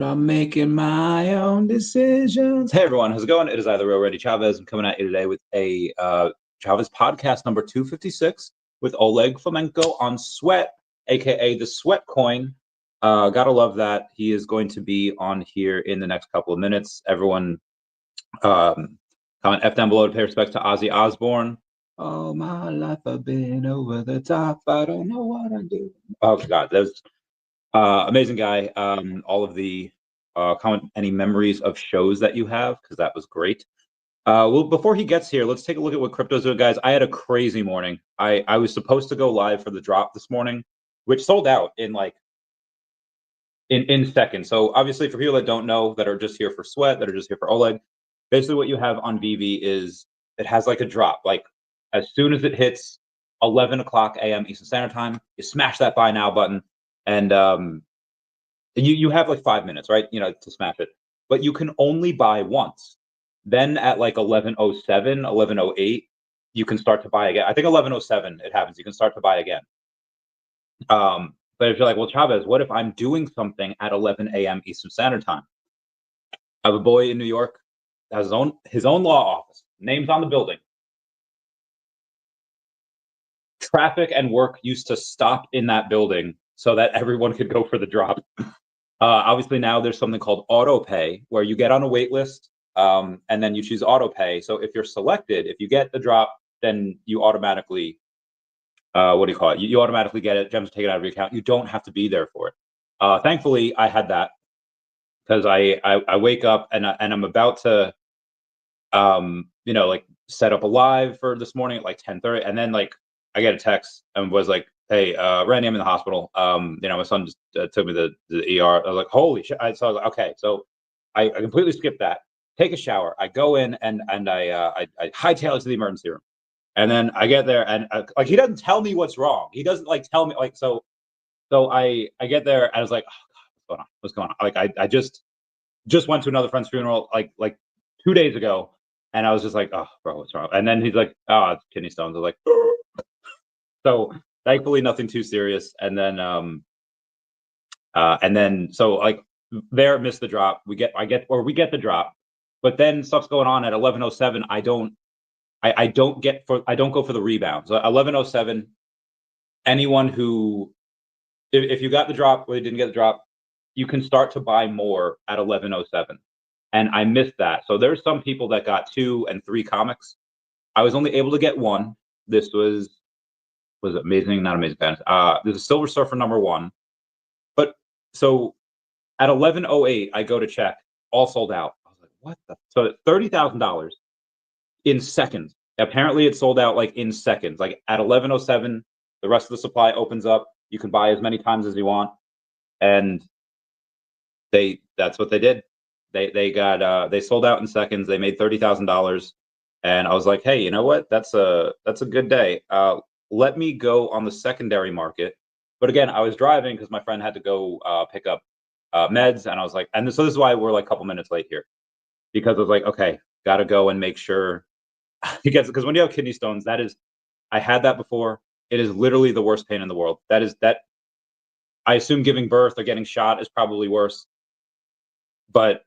I'm making my own decisions. Hey everyone, how's it going? It is either Ready Chavez. I'm coming at you today with a Chavez podcast number 256 with Oleg Fomenko on Sweat, aka the Sweat Coin. Gotta love that. He is going to be on here in the next couple of minutes. Everyone, comment F down below to pay respects to Ozzy Osbourne. Oh, my life I've been over the top. I don't know what I do. Oh God, there's amazing guy. All of the comment any memories of shows that you have, because that was great. Well, before he gets here, let's take a look at what crypto's doing, guys. I had a crazy morning. I was supposed to go live for the drop this morning, which sold out in like in seconds. So obviously, for people that don't know, that are just here for Sweat, that are just here for Oleg, basically what you have on VeVe is it has like a drop. Like as soon as it hits 11 o'clock a.m. Eastern Standard Time, you smash that buy now button, and you have like 5 minutes, right? You know, to smash it, but you can only buy once. Then at like 11:07, 11:08, you can start to buy again. I think 11:07 it happens. You can start to buy again. But if you're like, well, Chavez, what if I'm doing something at 11 a.m. Eastern Standard Time? I have a boy in New York, has his own law office. Name's on the building. Traffic and work used to stop in that building so that everyone could go for the drop. Obviously, now there's something called auto pay, where you get on a wait list, and then you choose auto pay. So if you're selected, if you get the drop, then you automatically, what do you call it? You automatically get it. Gems are taken out of your account. You don't have to be there for it. Thankfully, I had that, because I wake up and I'm about to, like set up a live for this morning at like 10:30, and then like I get a text and was like, hey, Randy, I'm in the hospital. My son just took me to the ER. I was like, holy shit. So I was like, okay. So I completely skipped that. Take a shower. I go in and I hightail it to the emergency room. And then I get there and like he doesn't tell me what's wrong. He doesn't like tell me like so I get there and I was like, oh God, what's going on? Like I just went to another friend's funeral like 2 days ago, and I was just like, oh bro, what's wrong? And then he's like, oh, it's kidney stones. I was like, so thankfully nothing too serious. And then so like there missed the drop. We get the drop, but then stuff's going on at 11:07. I don't go for the rebound. So 11:07, anyone who if you got the drop or you didn't get the drop, you can start to buy more at 11:07. And I missed that. So there's some people that got 2 and 3 comics. I was only able to get 1. This was amazing, not amazing fans. There's a Silver Surfer number 1. But so at 11:08, I go to check, all sold out. I was like, what the? So $30,000 in seconds. Apparently, it sold out like in seconds. Like at 11:07, the rest of the supply opens up. You can buy as many times as you want, and that's what they did. They sold out in seconds. They made $30,000, and I was like, hey, you know what? That's a good day. Let me go on the secondary market. But again, I was driving because my friend had to go pick up meds, and I was like, so this is why we're like a couple minutes late here, because I was like, okay, got to go and make sure he gets it, because when you have kidney stones, I had that before. It is literally the worst pain in the world. That I assume giving birth or getting shot is probably worse, but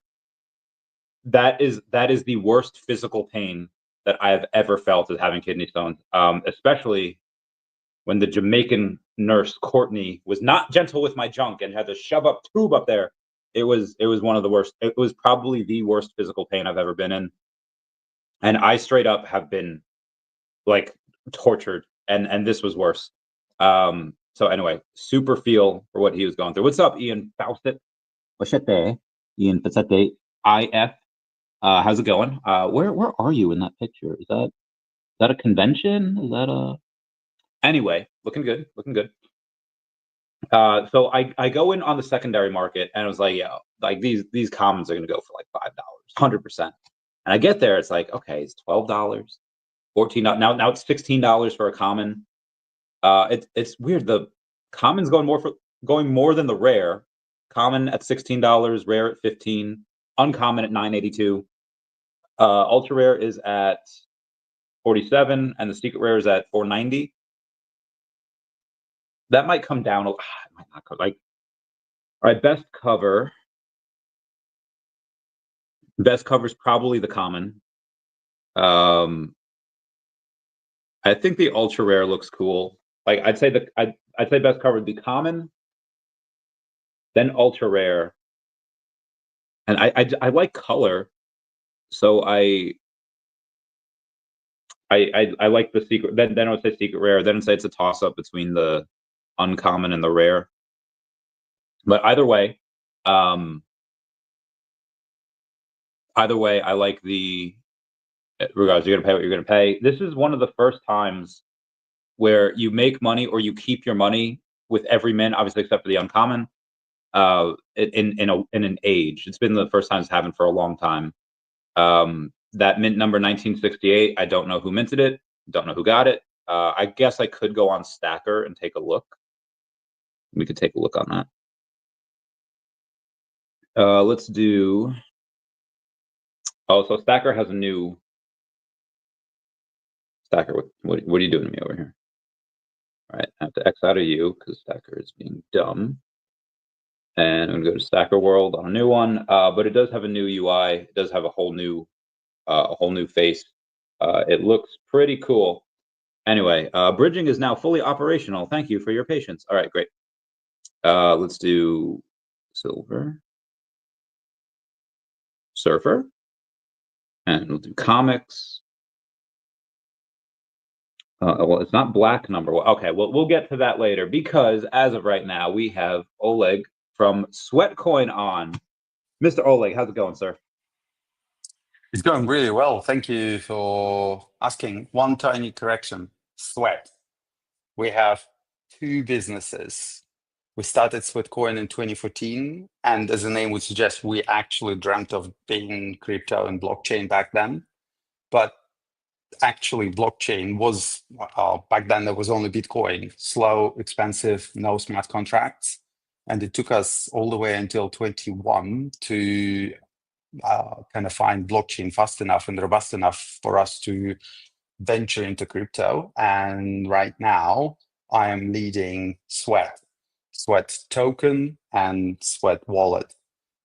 that is the worst physical pain that I have ever felt, is having kidney stones. Especially when the Jamaican nurse Courtney was not gentle with my junk and had to shove up tube up there. It was one of the worst. It was probably the worst physical pain I've ever been in, and I straight up have been like tortured, and this was worse. So anyway, super feel for what he was going through. What's up, Ian Fawcett? Ian Fawcett, IF. How's it going? Where are you in that picture? Is that a convention? Is that a anyway? Looking good. So I go in on the secondary market, and I was like, yeah, like these commons are gonna go for like $5, 100%. And I get there, it's like, okay, it's $12, $14. Now it's $16 for a common. It's weird. The common's going more than the rare. Common at $16, rare at $15, uncommon at $9.82. Ultra rare is at $47, and the secret rare is at $4.90. That might come down. It might not like, all right, best cover. Best cover is probably the common. I think the ultra rare looks cool. Like I'd say I'd say best cover would be common, then ultra rare, and I like color, so I like the secret. Then I would say secret rare. Then I'd say it's a toss up between the uncommon and the rare. But either way, I like the. Regardless, you're gonna pay what you're gonna pay. This is one of the first times where you make money or you keep your money with every mint, obviously except for the uncommon. In an age, it's been the first time it's happened for a long time. That mint number 1968, I don't know who minted it, don't know who got it. I guess I could go on Stacker and take a look. We could take a look on that. Let's do. Oh, so Stacker has a new. Stacker, what are you doing to me over here? All right, I have to X out of you because Stacker is being dumb. And I'm gonna go to Stacker World on a new one, but it does have a new UI. It does have a whole new face. It looks pretty cool. Anyway, bridging is now fully operational. Thank you for your patience. All right, great. Let's do silver, surfer, and we'll do comics. Well, it's not black number. Well, okay, well, we'll get to that later because as of right now, we have Oleg from Sweatcoin on. Mr. Oleg, how's it going, sir? It's going really well. Thank you for asking. One tiny correction, Sweat. We have two businesses. We started Sweatcoin in 2014, and as the name would suggest, we actually dreamt of being crypto and blockchain back then. But actually, blockchain was, back then there was only Bitcoin, slow, expensive, no smart contracts. And it took us all the way until 21 to kind of find blockchain fast enough and robust enough for us to venture into crypto. And right now, I am leading Sweat Token and Sweat Wallet.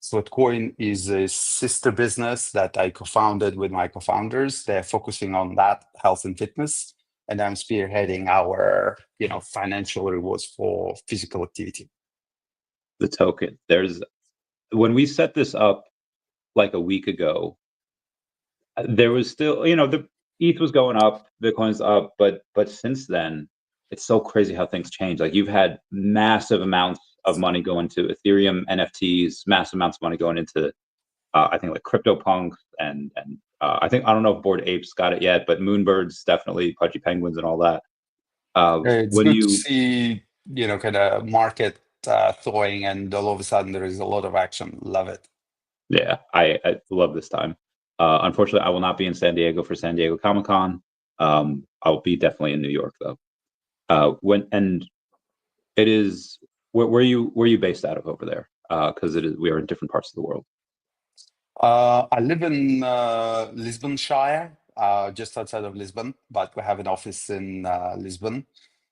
Sweatcoin is a sister business that I co-founded with my co-founders. They're focusing on that, health and fitness, and I'm spearheading our, financial rewards for physical activity. The token. When we set this up like a week ago, there was still, the ETH was going up, Bitcoin's up, but since then, it's so crazy how things change. Like you've had massive amounts of money go into Ethereum NFTs, massive amounts of money going into, I think like CryptoPunks and I don't know if Bored Apes got it yet, but Moonbirds definitely, Pudgy Penguins and all that. It's good to see, kind of market thawing, and all of a sudden there is a lot of action. Love it. Yeah, I love this time. Unfortunately, I will not be in San Diego for San Diego Comic-Con. I'll be definitely in New York though. Where are you based out of over there? Because we are in different parts of the world. I live in Lisbonshire, just outside of Lisbon, but we have an office in Lisbon.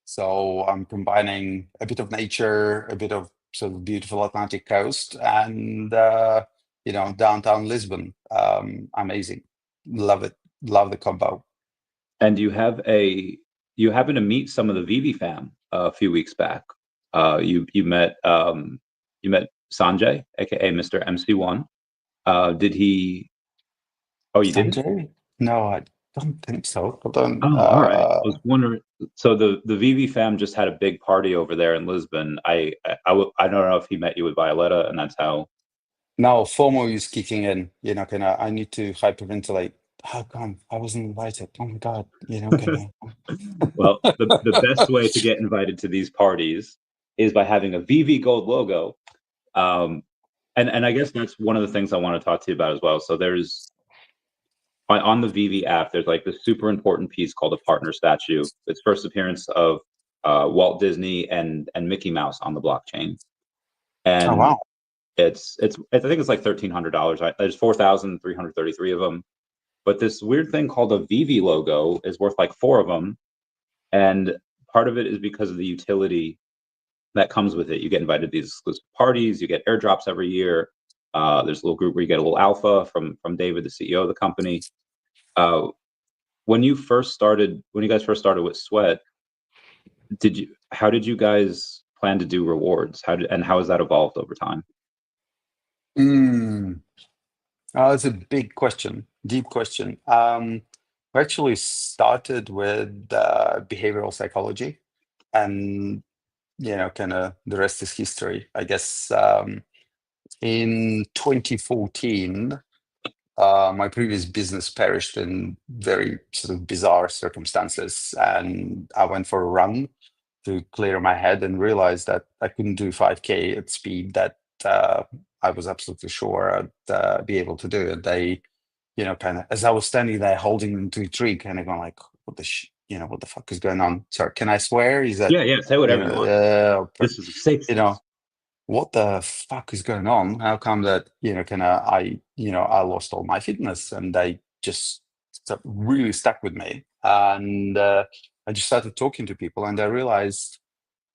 So I'm combining a bit of nature, a bit of sort of beautiful Atlantic coast, and downtown Lisbon. Amazing, love it, love the combo. And you happen to meet some of the VeVe fam a few weeks back. You met Sanjay, aka Mr. MC1. Did he? Oh, you Sanjay? didn't? No, I don't think so. Hold on. Oh, all right. I was wondering. So the VeVe fam just had a big party over there in Lisbon. I don't know if he met you with Violetta, and that's how. No, FOMO is kicking in. I need to hyperventilate. How come I wasn't invited? Oh my God. Well, the best way to get invited to these parties is by having a VeVe Gold logo. And I guess that's one of the things I want to talk to you about as well. So there's on the VeVe app, there's like this super important piece called a partner statue. It's first appearance of Walt Disney and Mickey Mouse on the blockchain. And oh wow. I think it's like $1,300. There's 4,333 of them. But this weird thing called a VeVe logo is worth like 4 of them. And part of it is because of the utility that comes with it. You get invited to these exclusive parties, you get airdrops every year. There's a little group where you get a little alpha from David, the CEO of the company. When you guys first started with Sweat, how did you guys plan to do rewards? How has that evolved over time? It's a big question, deep question. We actually started with behavioral psychology, and kind of the rest is history. I guess in 2014, my previous business perished in very sort of bizarre circumstances, and I went for a run to clear my head and realized that I couldn't do 5K at speed that I was absolutely sure I'd be able to do it. They, kind of as I was standing there holding them to a tree, kind of going like, what the fuck is going on? Sorry, can I swear? Is that Yeah, say whatever you want. This is a safe space. What the fuck is going on? How come that, I lost all my fitness, and they just really stuck with me. And I just started talking to people, and I realized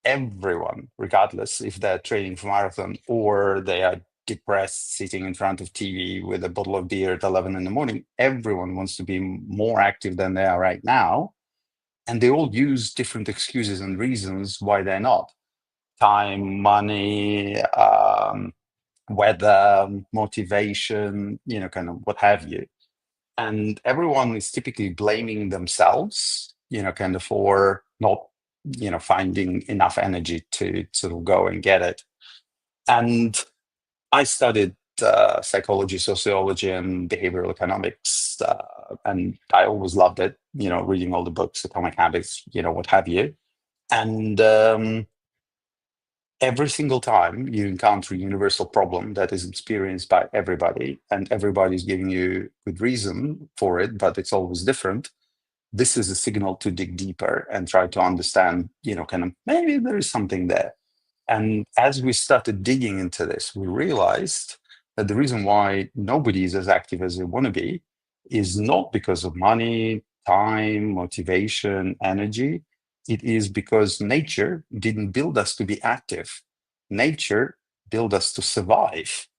everyone, regardless if they're training for marathon or they are depressed sitting in front of TV with a bottle of beer at 11 in the morning, everyone wants to be more active than they are right now. And they all use different excuses and reasons why they're not. Time, money, weather, motivation, kind of what have you. And everyone is typically blaming themselves, kind of for not, finding enough energy to sort of go and get it. And I studied psychology, sociology, and behavioral economics, and I always loved it, reading all the books, Atomic Habits, what have you. And every single time you encounter a universal problem that is experienced by everybody, and everybody's giving you good reason for it, but it's always different, this is a signal to dig deeper and try to understand, kind of maybe there is something there. And as we started digging into this, we realized that the reason why nobody is as active as they want to be is not because of money, time, motivation, energy. It is because nature didn't build us to be active. Nature built us to survive.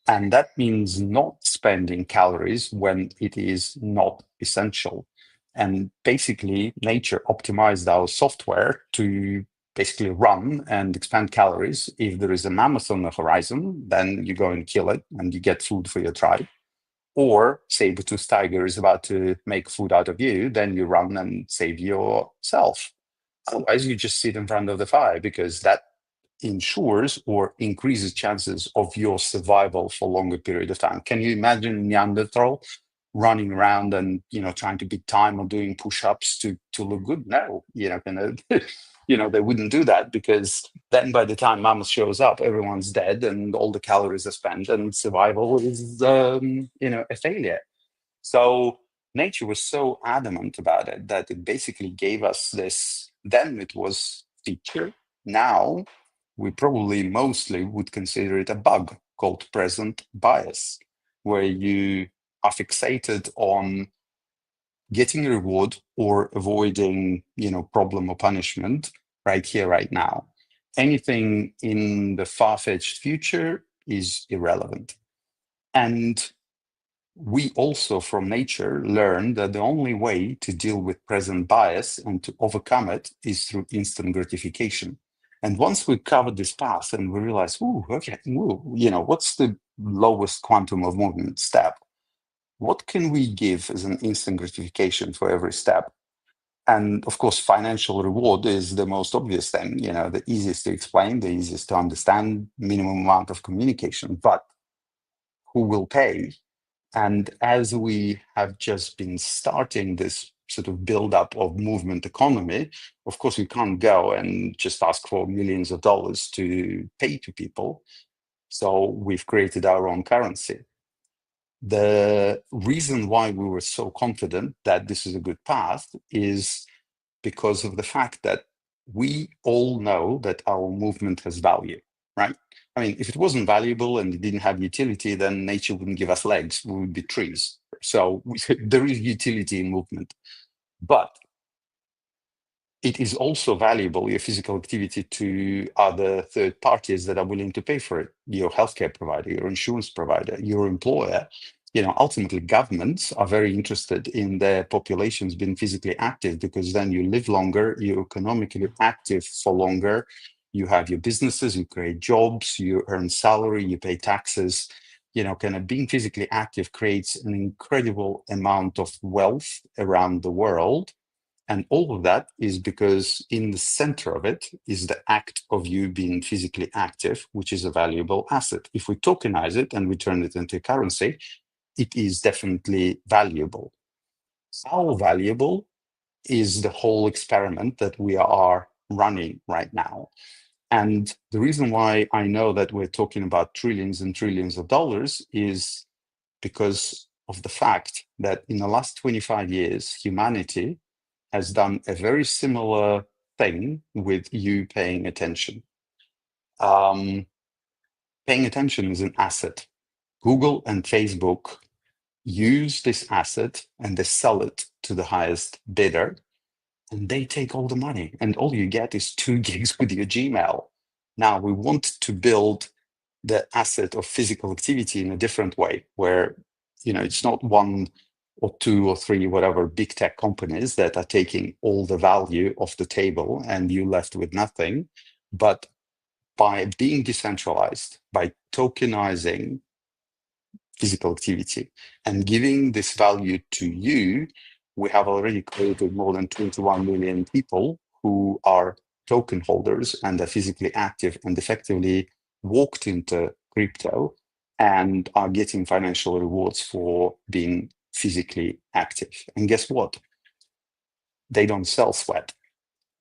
And that means not spending calories when it is not essential. And basically, nature optimized our software to basically run and expand calories. If there is a mammoth on the horizon, then you go and kill it and you get food for your tribe. Or saber-toothed tiger is about to make food out of you, then you run and save yourself. Otherwise, you just sit in front of the fire, because that ensures or increases chances of your survival for a longer period of time. Can you imagine Neanderthal running around and trying to beat time or doing push-ups to look good? No, they wouldn't do that, because then by the time mammoth shows up, everyone's dead and all the calories are spent, and survival is a failure. So nature was so adamant about it that it basically gave us this. Then it was feature. Now we probably mostly would consider it a bug called present bias, where you are fixated on getting a reward or avoiding, problem or punishment right here, right now. Anything in the far-fetched future is irrelevant. And we also, from nature, learn that the only way to deal with present bias and to overcome it is through instant gratification. And once we covered this path and we realize, what's the lowest quantum of movement step? What can we give as an instant gratification for every step? And of course, financial reward is the most obvious thing, the easiest to explain, the easiest to understand, minimum amount of communication, but who will pay? And as we have just been starting this sort of build-up of movement economy, of course, we can't go and just ask for millions of dollars to pay to people. So we've created our own currency. The reason why we were so confident that this is a good path is because of the fact that we all know that our movement has value, right? I mean, if it wasn't valuable and it didn't have utility, then nature wouldn't give us legs, we would be trees. So there is utility in movement. But it is also valuable, your physical activity, to other third parties that are willing to pay for it. Your healthcare provider, your insurance provider, your employer. Ultimately, governments are very interested in their populations being physically active, because then you live longer, you're economically active for longer, you have your businesses, you create jobs, you earn salary, you pay taxes. Kind of being physically active creates an incredible amount of wealth around the world. And all of that is because in the center of it is the act of you being physically active, which is a valuable asset. If we tokenize it and we turn it into currency, it is definitely valuable. How valuable is the whole experiment that we are running right now? And the reason why I know that we're talking about trillions and trillions of dollars is because of the fact that in the last 25 years, humanity has done a very similar thing with you paying attention. Paying attention is an asset. Google and Facebook use this asset and they sell it to the highest bidder, and they take all the money, and all you get is 2 gigs with your Gmail. Now we want to build the asset of physical activity in a different way, where it's not 1 or 2 or 3 whatever big tech companies that are taking all the value off the table and you left with nothing. But by being decentralized, by tokenizing physical activity and giving this value to you, we have already created more than 21 million people who are token holders and are physically active and effectively walked into crypto and are getting financial rewards for being physically active. And guess what? They don't sell sweat,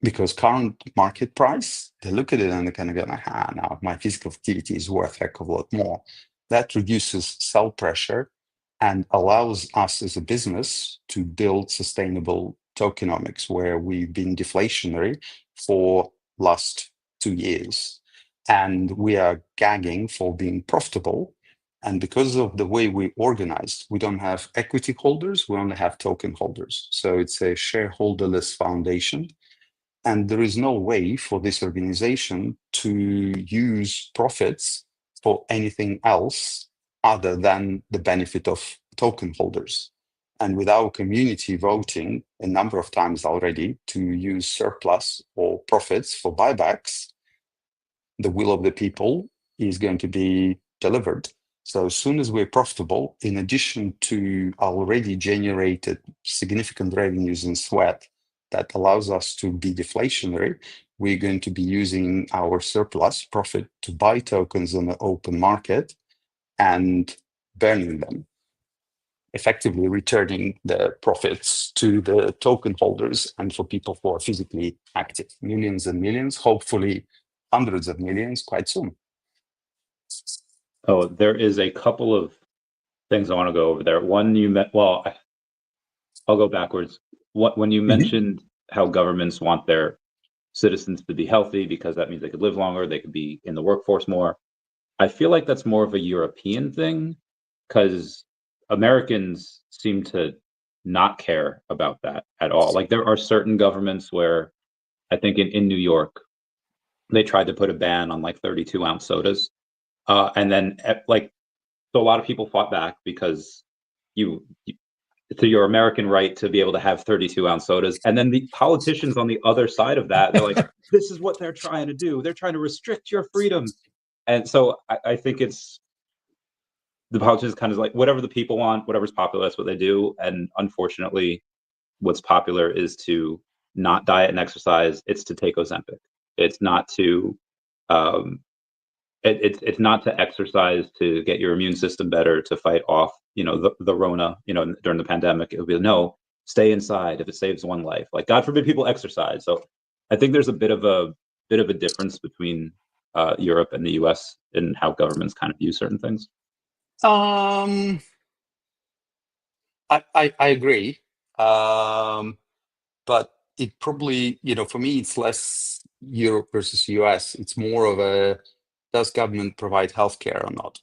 because current market price, they look at it and they kind of go, now my physical activity is worth a heck of a lot more. That reduces sell pressure and allows us as a business to build sustainable tokenomics, where we've been deflationary for last 2 years. And we are gagging for being profitable. And because of the way we organized, we don't have equity holders, we only have token holders. So it's a shareholderless foundation. And there is no way for this organization to use profits for anything else other than the benefit of token holders. And with our community voting a number of times already to use surplus or profits for buybacks, the will of the people is going to be delivered. So as soon as we're profitable, in addition to already generated significant revenues in sweat that allows us to be deflationary, we're going to be using our surplus profit to buy tokens on the open market and burning them, effectively returning the profits to the token holders and for people who are physically active. Millions and millions, hopefully hundreds of millions quite soon. Oh, there is a couple of things I want to go over there. One, I'll go backwards. When you mentioned how governments want their citizens to be healthy because that means they could live longer, they could be in the workforce more. I feel like that's more of a European thing, because Americans seem to not care about that at all. Like, there are certain governments where I think in New York, they tried to put a ban on like 32-ounce sodas. And then so a lot of people fought back because to your American right to be able to have 32-ounce sodas. And then the politicians on the other side of that, they're like, this is what they're trying to do. They're trying to restrict your freedoms. And so I think it's the politicians kind of like, whatever the people want, whatever's popular, that's what they do. And unfortunately, what's popular is to not diet and exercise. It's to take Ozempic. It's not to it's not to exercise to get your immune system better, to fight off the Rona during the pandemic. It would be, no, stay inside if it saves one life. Like, God forbid people exercise. So I think there's a bit of a difference between Europe and the US in how governments kind of view certain things. I agree, but it probably, for me, it's less Europe versus US. It's more of a, does government provide healthcare or not?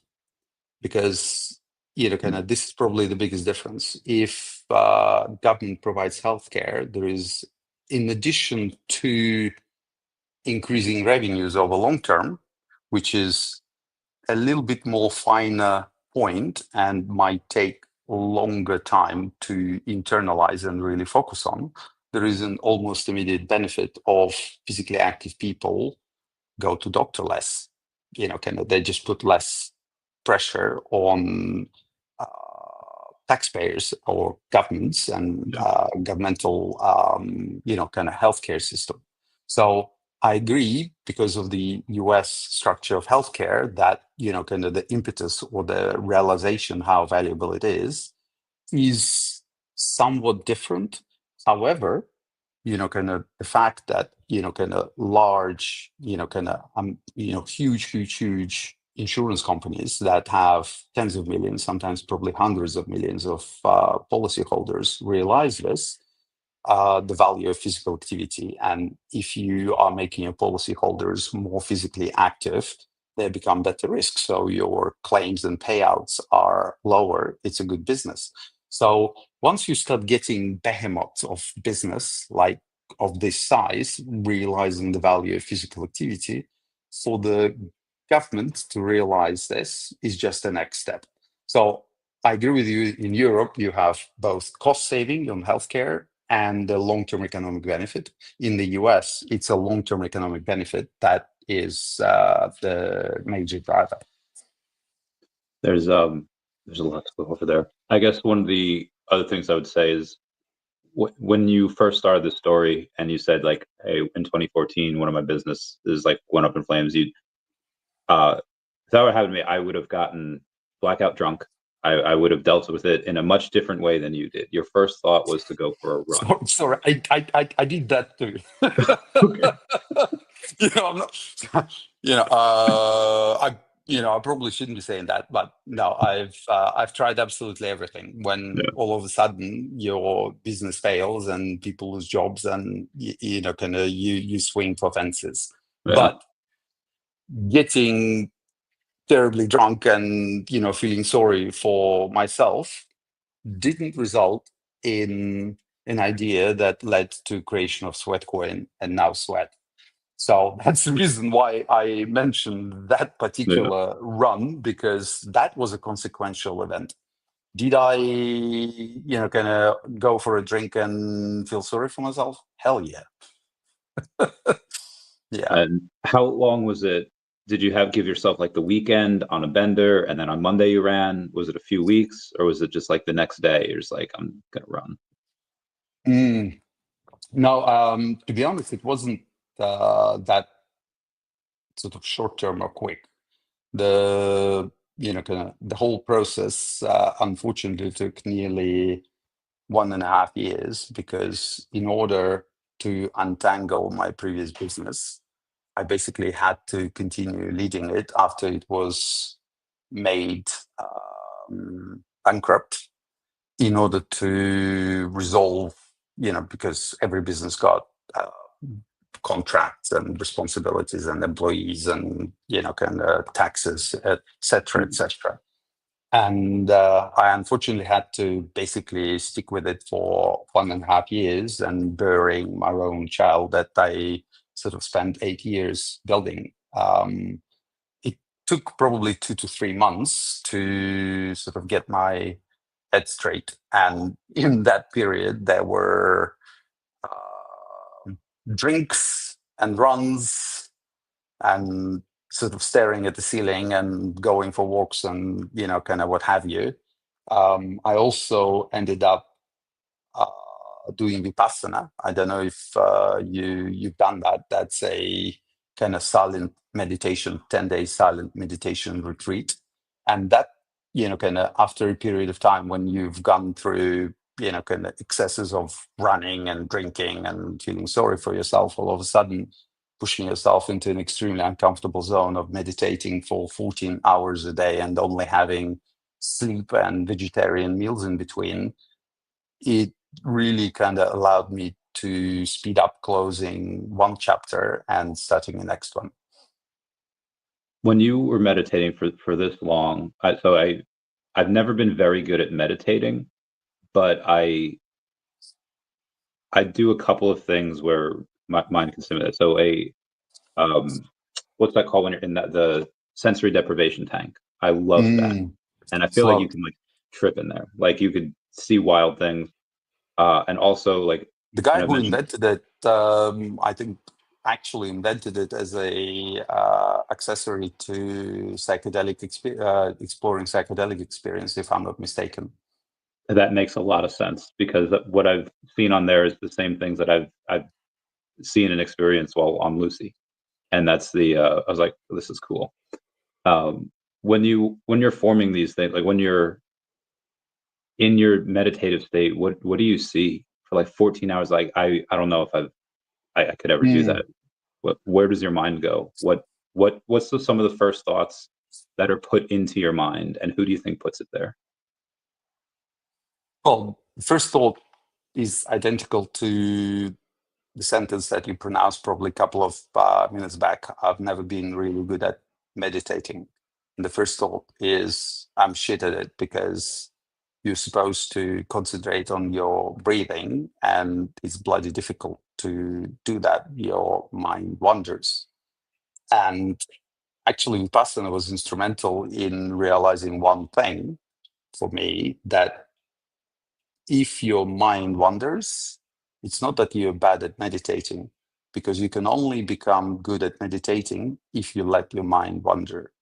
Because this is probably the biggest difference. If government provides healthcare, there is in addition to increasing revenues over long term, which is a little bit more finer point and might take longer time to internalize and really focus on, there is an almost immediate benefit of physically active people go to doctor less. They just put less pressure on taxpayers or governments and governmental, healthcare system. So I agree, because of the US structure of healthcare, that, the impetus or the realization how valuable it is somewhat different. However, the fact that, large, huge insurance companies that have tens of millions, sometimes probably hundreds of millions of policyholders realize this, the value of physical activity. And if you are making your policyholders more physically active, they become better risk. So your claims and payouts are lower. It's a good business. So once you start getting behemoths of business, like of this size, realizing the value of physical activity, for the government to realize this is just the next step. So I agree with you. In Europe, you have both cost saving on healthcare and the long-term economic benefit. In the US, it's a long-term economic benefit that is the major driver. There's a lot to go over there. I guess one of the other things I would say is when you first started the story and you said, like, hey, in 2014, one of my businesses like went up in flames. If that would happen to me, I would have gotten blackout drunk. I would have dealt with it in a much different way than you did. Your first thought was to go for a run. Sorry, I did that too. Okay. I'm not. I probably shouldn't be saying that, but no, I've tried absolutely everything. When all of a sudden your business fails and people lose jobs, and you swing for fences. Yeah. But getting terribly drunk and feeling sorry for myself didn't result in an idea that led to creation of Sweatcoin and now Sweat. So that's the reason why I mentioned that particular run, because that was a consequential event. Did I, go for a drink and feel sorry for myself? Hell yeah. Yeah. And how long was it? Did you give yourself like the weekend on a bender, and then on Monday you ran? Was it a few weeks, or was it just like the next day you're just like, I'm gonna run? No, to be honest, it wasn't that sort of short term or quick. The whole process unfortunately took nearly 1.5 years, because in order to untangle my previous business, I basically had to continue leading it after it was made bankrupt, in order to resolve, because every business got contracts and responsibilities and employees and taxes, etc., etc. And I unfortunately had to basically stick with it for 1.5 years, and burying my own child that I sort of spent 8 years building. It took probably 2 to 3 months to sort of get my head straight. And in that period, there were drinks and runs and sort of staring at the ceiling and going for walks and what have you. I also ended up doing Vipassana. I don't know if you've done that. That's a kind of silent meditation, 10-day silent meditation retreat. And that, after a period of time when you've gone through excesses of running and drinking and feeling sorry for yourself, all of a sudden pushing yourself into an extremely uncomfortable zone of meditating for 14 hours a day and only having sleep and vegetarian meals in between, it really kind of allowed me to speed up closing one chapter and starting the next one. When you were meditating for this long, I've never been very good at meditating, but I I do a couple of things where my mind can simulate. So what's that called when you're in the sensory deprivation tank? I love that, and I feel like you Slow. can like trip in there. Like you could see wild things, and also like The guy I've who mentioned invented it, I think, actually invented it as a accessory to exploring psychedelic experience, if I'm not mistaken. that makes a lot of sense because what I've seen on there is the same things that I've seen and experienced while on Lucy, and that's the I was like, this is cool. When you're forming these things, like when you're in your meditative state, what do you see for like 14 hours? Like I don't know if I could ever do that. Where does your mind go? What's some of the first thoughts that are put into your mind, and who do you think puts it there? Well, first thought is identical to the sentence that you pronounced probably a couple of minutes back. I've never been really good at meditating. And the first thought is I'm shit at it because you're supposed to concentrate on your breathing and it's bloody difficult to do that. Your mind wanders. And actually, Vipassana was instrumental in realizing one thing for me, that if your mind wanders, it's not that you're bad at meditating, because you can only become good at meditating if you let your mind wander.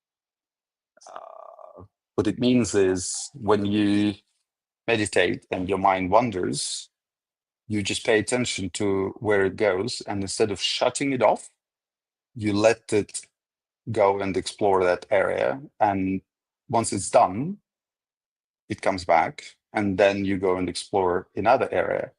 What it means is when you meditate and your mind wanders, you just pay attention to where it goes. And instead of shutting it off, you let it go and explore that area. And once it's done, it comes back. And then you go and explore another area.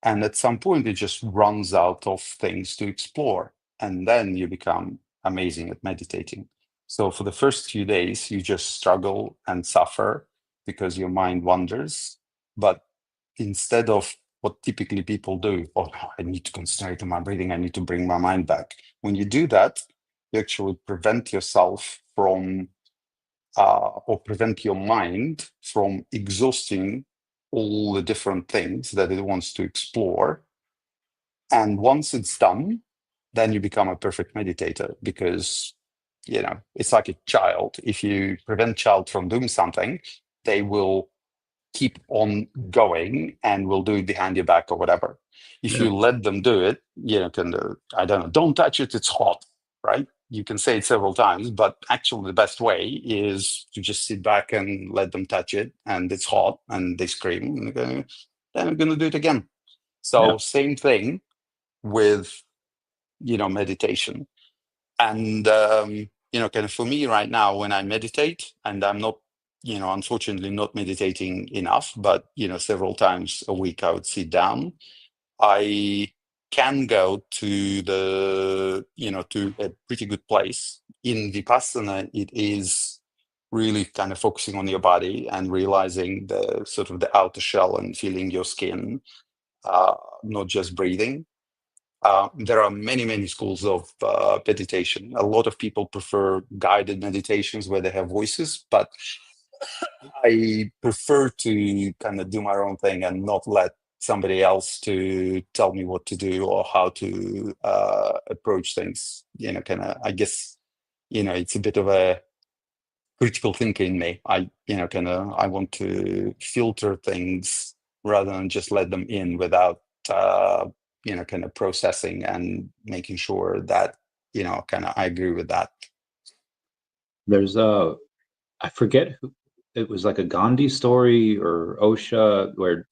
And at some point, it just runs out of things to explore. And then you become amazing at meditating. So for the first few days, you just struggle and suffer because your mind wanders. But instead of what typically people do, oh, no, I need to concentrate on my breathing, I need to bring my mind back. When you do that, you actually prevent yourself from, or prevent your mind from exhausting all the different things that it wants to explore. And once it's done, then you become a perfect meditator because, it's like a child. If you prevent child from doing something, they will keep on going and will do it behind your back or whatever. If Yeah. you let them do it, I don't know, don't touch it, it's hot, right? You can say it several times, but actually the best way is to just sit back and let them touch it, and it's hot, and they scream, and then they're going to do it again. Yeah. So same thing with, meditation. And, kind of for me right now, when I meditate, and I'm not, unfortunately not meditating enough, but, several times a week I would sit down, I can go to to a pretty good place. In Vipassana, it is really kind of focusing on your body and realizing the sort of the outer shell and feeling your skin, not just breathing. There are many, many schools of meditation. A lot of people prefer guided meditations where they have voices, but I prefer to kind of do my own thing and not let somebody else to tell me what to do or how to approach things. Kind of, I guess, it's a bit of a critical thinker in me. I want to filter things rather than just let them in without, kind of processing and making sure that, kind of I agree with that. There's I forget who it was, like a Gandhi story or Osha where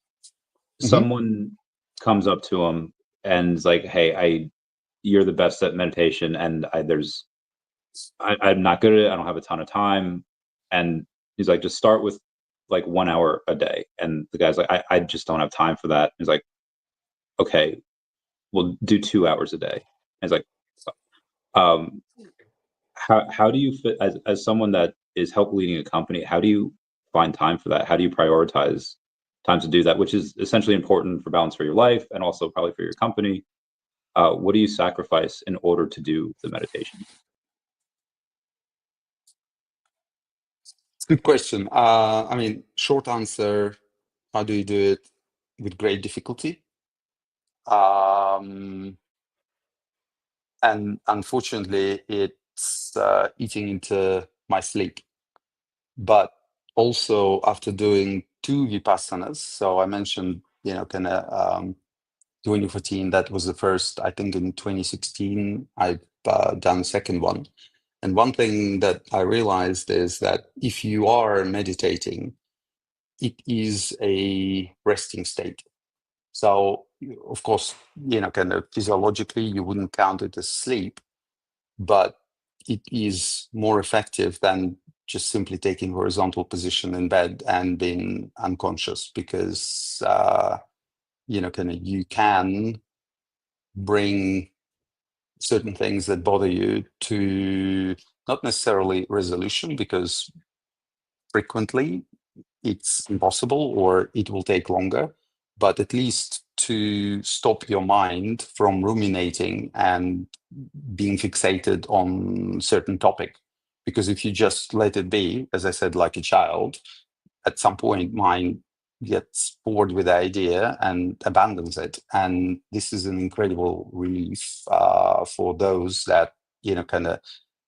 Mhm. someone comes up to him and is like, "Hey, you're the best at meditation, and I'm not good at it. I don't have a ton of time." And he's like, "Just start with like 1 hour a day." And the guy's like, "I just don't have time for that." He's like, "Okay, we'll do 2 hours a day." And he's like, um, how do you fit as someone that is help leading a company? How do you find time for that? How do you prioritize time to do that, which is essentially important for balance for your life and also probably for your company? What do you sacrifice in order to do the meditation? Good question. I mean, short answer, how do you do it? With great difficulty. And unfortunately, it's eating into my sleep. But also after doing 2 Vipassanas, so I mentioned, kind of 2014, that was the first. I think in 2016, I've done the second one. And one thing that I realized is that if you are meditating, it is a resting state. So, of course, kind of physiologically, you wouldn't count it as sleep, but it is more effective than just simply taking horizontal position in bed and being unconscious, because, kind of you can bring certain things that bother you to not necessarily resolution, because frequently it's impossible or it will take longer, but at least to stop your mind from ruminating and being fixated on certain topic. Because if you just let it be, as I said, like a child, at some point mind gets bored with the idea and abandons it. And this is an incredible relief for those that, kind of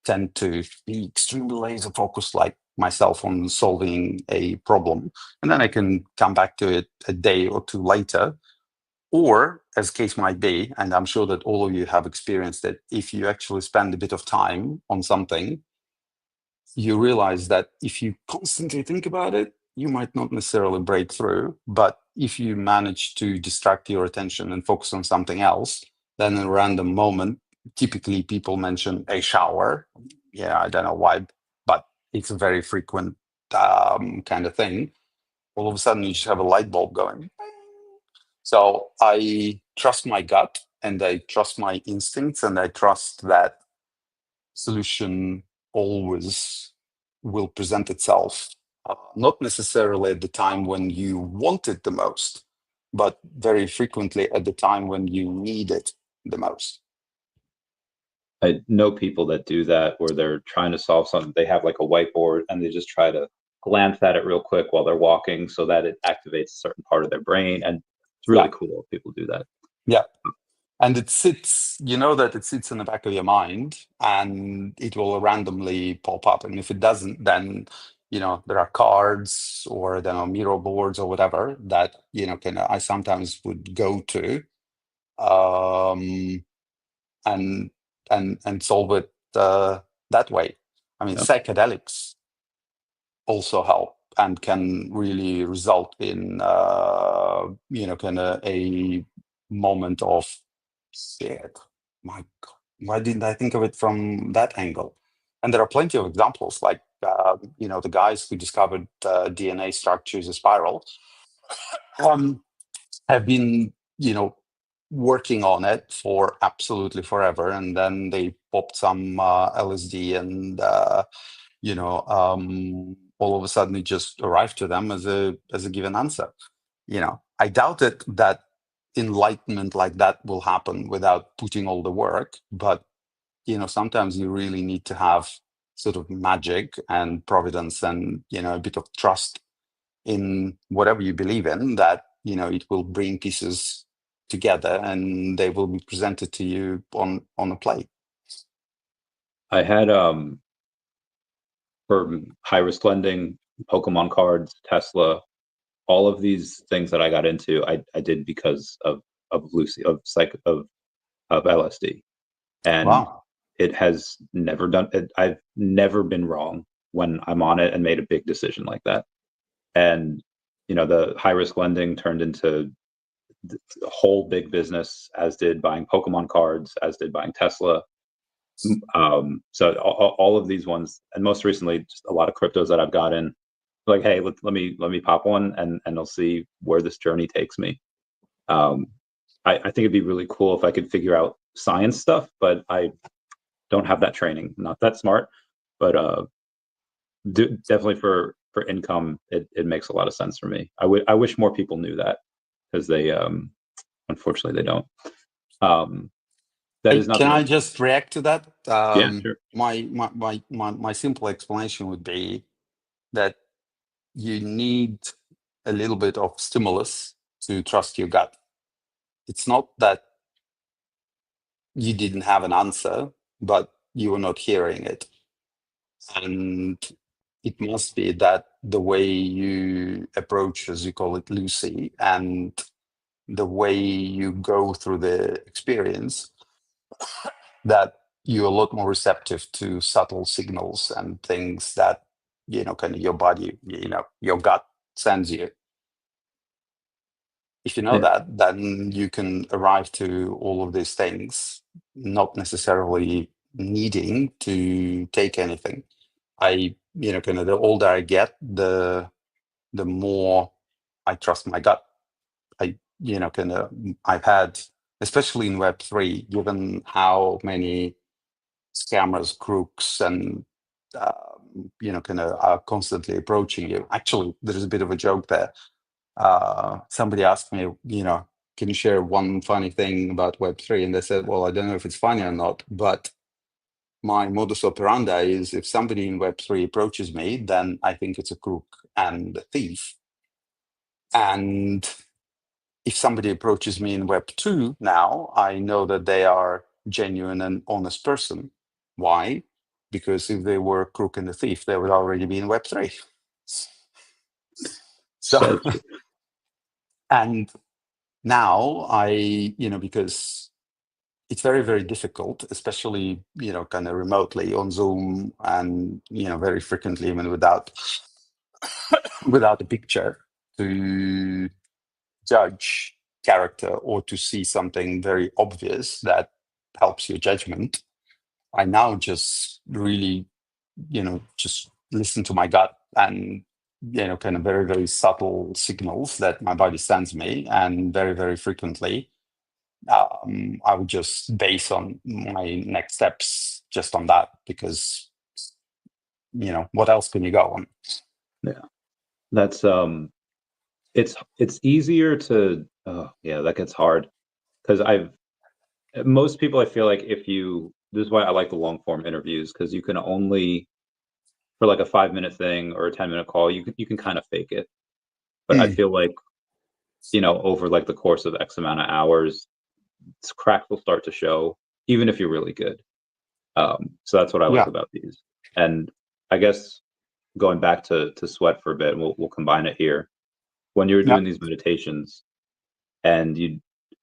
tend to be extremely laser focused, like myself, on solving a problem. And then I can come back to it a day or two later. Or, as case might be, and I'm sure that all of you have experienced it, if you actually spend a bit of time on something, you realize that if you constantly think about it, you might not necessarily break through. But if you manage to distract your attention and focus on something else, then in a random moment, typically people mention a shower. Yeah, I don't know why, but it's a very frequent kind of thing. All of a sudden, you just have a light bulb going. So I trust my gut, and I trust my instincts, and I trust that solution always will present itself, not necessarily at the time when you want it the most, but very frequently at the time when you need it the most. I know people that do that, where they're trying to solve something. They have like a whiteboard and they just try to glance at it real quick while they're walking so that it activates a certain part of their brain. And it's really cool if people do that. Yeah. And it sits, that it sits in the back of your mind, and it will randomly pop up. And if it doesn't, then, there are cards or there are mirror boards or whatever that, I sometimes would go to, and solve it that way. I mean, psychedelics also help and can really result in, kind of a moment of, shit, my God, why didn't I think of it from that angle? And there are plenty of examples, like, the guys who discovered DNA structures as spiral have been, working on it for absolutely forever. And then they popped some LSD, and, all of a sudden it just arrived to them as a given answer. I doubt it that enlightenment like that will happen without putting all the work, but sometimes you really need to have sort of magic and providence and a bit of trust in whatever you believe in, that it will bring pieces together and they will be presented to you on a plate. I had for high risk lending, Pokemon cards, Tesla, all of these things that I got into, I did because of Lucy, of LSD, and Wow. it has never done it. I've never been wrong when I'm on it and made a big decision like that. And the high risk lending turned into a whole big business, as did buying Pokemon cards, as did buying Tesla. So all of these ones, and most recently, just a lot of cryptos that I've got in. Like, hey, let me pop one, and I'll see where this journey takes me. I think it'd be really cool if I could figure out science stuff, but I don't have that training. Not that smart, but definitely for income, it makes a lot of sense for me. I wish more people knew that, because they unfortunately they don't. That is not. Can I just react to that? Yeah, sure. My simple explanation would be that you need a little bit of stimulus to trust your gut. it's not that you didn't have an answer, but you were not hearing it. And it must be that the way you approach, as you call it, Lucy, and the way you go through the experience, that you're a lot more receptive to subtle signals and things that, kind of your body, your gut sends you. If you know that, then you can arrive to all of these things, not necessarily needing to take anything. Kind of the older I get, the more I trust my gut. I've had, especially in Web3, given how many scammers, crooks, and are constantly approaching you. Actually, there's a bit of a joke there. Somebody asked me, can you share one funny thing about Web3? And they said, well, I don't know if it's funny or not, but my modus operandi is if somebody in Web3 approaches me, then I think it's a crook and a thief. And if somebody approaches me in Web2 now, I know that they are genuine and honest person. Why? Because if they were a crook and a thief, they would already be in Web3. So, and now because it's very, very difficult, especially, kind of remotely on Zoom and, very frequently even without a picture, to judge character or to see something very obvious that helps your judgment. I now just really, just listen to my gut and, kind of very, very subtle signals that my body sends me. And very, very frequently, I would just base on my next steps just on that, because, what else can you go on? Yeah, that's it's easier to that gets hard, because most people, I feel like, this is why I like the long form interviews, because you can only, for like a 5-minute thing or a 10-minute call, you can kind of fake it. But I feel like, over like the course of X amount of hours, cracks will start to show, even if you're really good. So that's what I like about these. And I guess going back to sweat for a bit, and we'll combine it here. When you were doing these meditations, and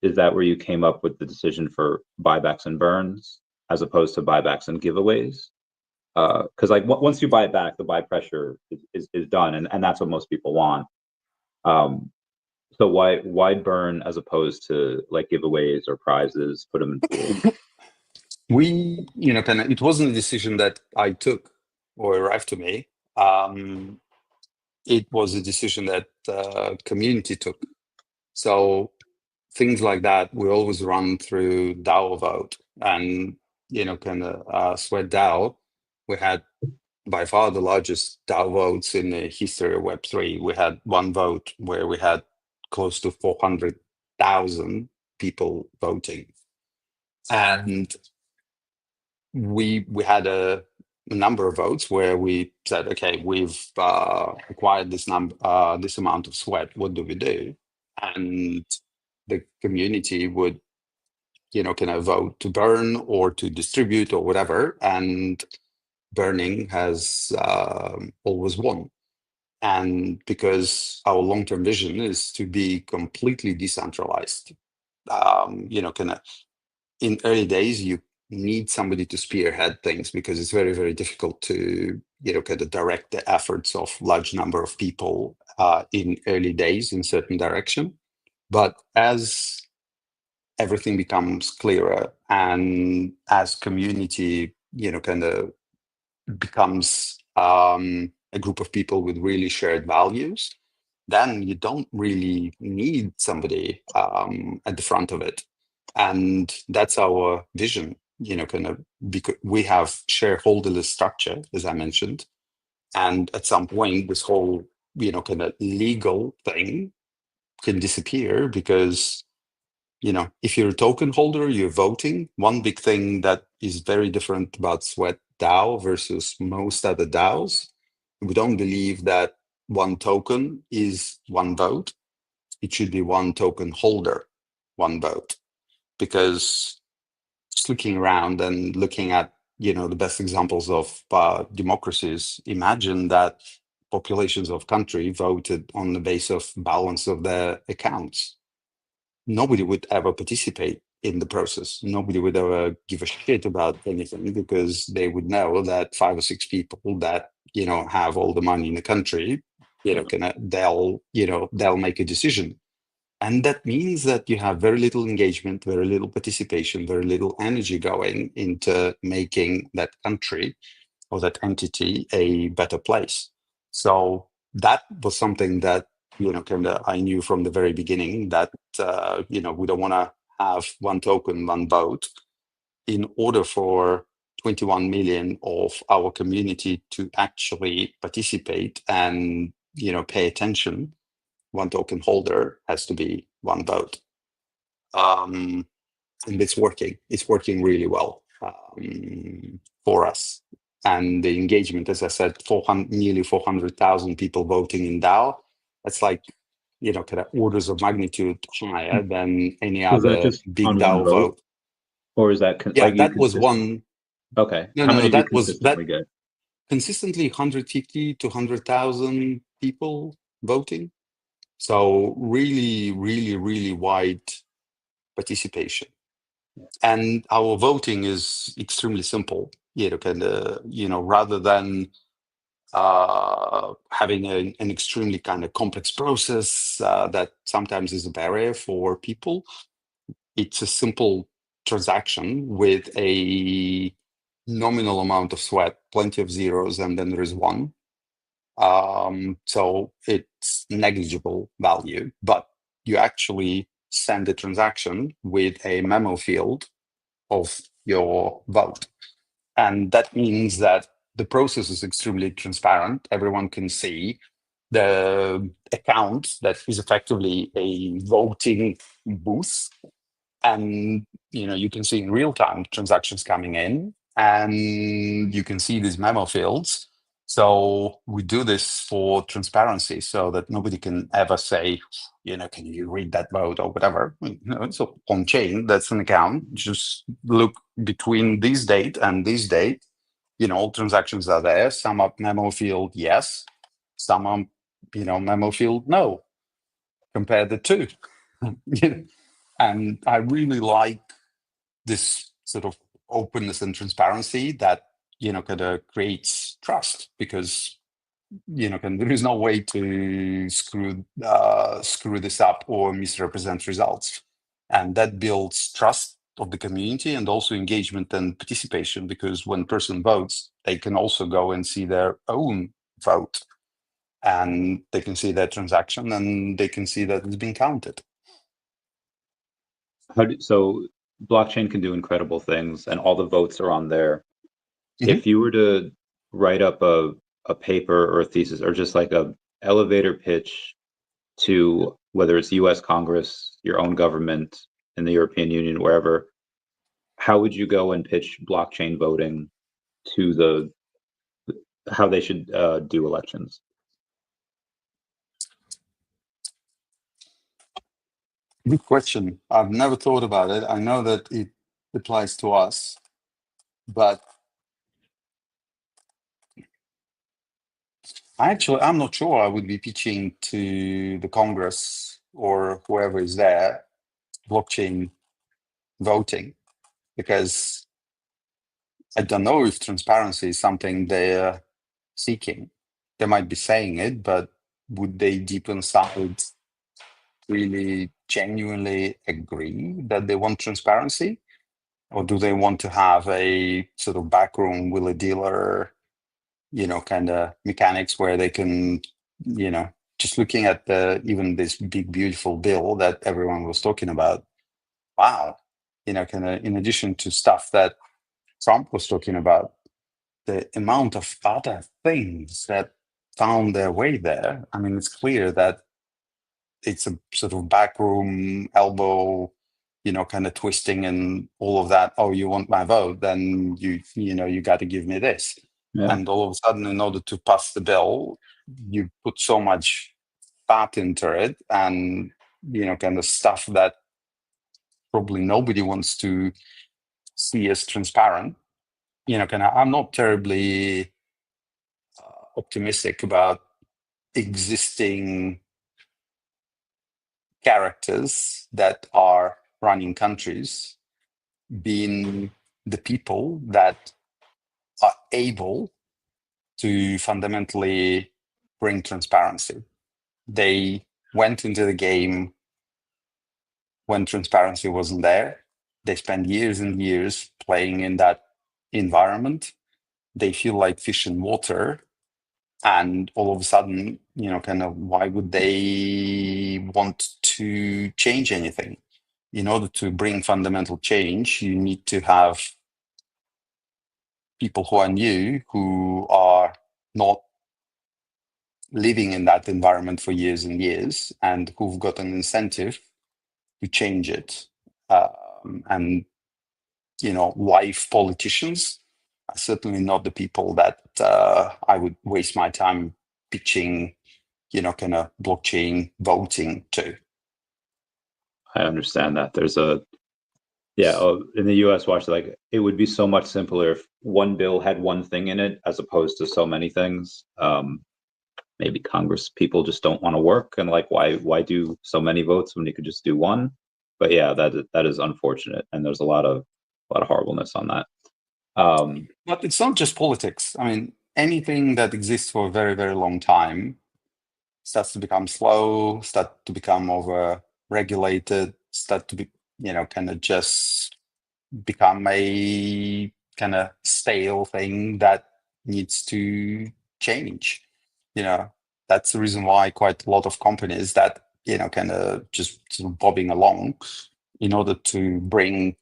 is that where you came up with the decision for buybacks and burns as opposed to buybacks and giveaways? Because like once you buy it back, the buy pressure is done, and that's what most people want. So why burn as opposed to like giveaways or prizes? Put them in pools. It wasn't a decision that I took or arrived to me. It was a decision that community took. So things like that we always run through DAO vote, and Sweat DAO. We had by far the largest DAO votes in the history of Web3. We had one vote where we had close to 400,000 people voting, and we had a number of votes where we said, okay, we've acquired this amount of sweat. What do we do? And the community would, vote to burn or to distribute or whatever. And burning has always won. And because our long-term vision is to be completely decentralized, in early days, you need somebody to spearhead things, because it's very, very difficult to, kind of direct the efforts of large number of people in early days in certain direction. But as everything becomes clearer, and as community, kind of becomes a group of people with really shared values, then you don't really need somebody at the front of it. And that's our vision, because we have shareholderless structure, as I mentioned. And at some point, this whole, kind of legal thing can disappear, because, if you're a token holder, you're voting. One big thing that is very different about Sweat DAO versus most other DAOs, we don't believe that one token is one vote. It should be one token holder. one vote, because just looking around and looking at the best examples of democracies, imagine that populations of country voted on the basis of balance of their accounts. Nobody would ever participate in the process. Nobody would ever give a shit about anything, because they would know that 5 or 6 people that have all the money in the country, they'll make a decision. And that means that you have very little engagement, very little participation, very little energy going into making that country or that entity a better place. So that was something that I knew from the very beginning, that we don't want to have one token, one vote. In order for 21 million of our community to actually participate and pay attention, one token holder has to be one vote. And it's working really well for us. And the engagement, as I said, nearly 400,000 people voting in DAO. That's like kind of orders of magnitude higher than any other big DAO vote. Or is that that was one? Okay. No, How many that do you was consistently get? Consistently 150 to 100,000 people voting. So really, really, really wide participation. And our voting is extremely simple. Rather than having an extremely kind of complex process that sometimes is a barrier for people, it's a simple transaction with a nominal amount of sweat, plenty of zeros, and then there is one. So it's negligible value, but you actually send the transaction with a memo field of your vote. And that means that the process is extremely transparent. Everyone can see the account that is effectively a voting booth. And you can see in real time transactions coming in, and you can see these memo fields. So we do this for transparency, so that nobody can ever say, can you read that vote or whatever. It's on chain. That's an account. Just look between this date and this date. All transactions are there. Some are memo field yes, some are memo field no. Compare the two. And I really like this sort of openness and transparency that kind of creates trust, because there is no way to screw this up or misrepresent results, and that builds trust of the community and also engagement and participation, because when person votes, they can also go and see their own vote, and they can see their transaction, and they can see that it's been counted. So blockchain can do incredible things, and all the votes are on there. Mhm. If you were to write up a paper or a thesis, or just like a elevator pitch to whether it's US Congress, your own government, in the European Union, wherever, how would you go and pitch blockchain voting to how they should do elections? Good question. I've never thought about it. I know that it applies to us, but I'm not sure I would be pitching to the Congress or whoever is there blockchain voting, because I don't know if transparency is something they're seeking. They might be saying it, but would they deep inside really genuinely agree that they want transparency? Or do they want to have a sort of backroom wheeler dealer, kind of mechanics where they can, just looking at even this big, beautiful bill that everyone was talking about. Wow. Kind of in addition to stuff that Trump was talking about, the amount of other things that found their way there. I mean, it's clear that it's a sort of backroom elbow, kind of twisting and all of that. Oh, you want my vote? Then you got to give me this. Yeah. And all of a sudden, in order to pass the bill, you put so much fat into it, and kind of stuff that probably nobody wants to see as transparent. I'm not terribly optimistic about existing characters that are running countries being the people that are able to fundamentally bring transparency. They went into the game when transparency wasn't there. They spent years and years playing in that environment. They feel like fish in water. And all of a sudden, why would they want to change anything? In order to bring fundamental change, you need to have people who are new, who are not living in that environment for years and years, and who've got an incentive to change it. And live politicians are certainly not the people that I would waste my time pitching, blockchain voting to. I understand that. There's in the US, watch, like, it would be so much simpler if one bill had one thing in it as opposed to so many things. Maybe Congress people just don't want to work, and like, why do so many votes when you could just do one? But yeah, that is unfortunate, and there's a lot of horribleness on that. But it's not just politics. I mean, anything that exists for a very, very long time starts to become slow, start to become over-regulated, start to be, just become a kind of stale thing that needs to change. That's the reason why quite a lot of companies that, just sort of bobbing along, in order to bring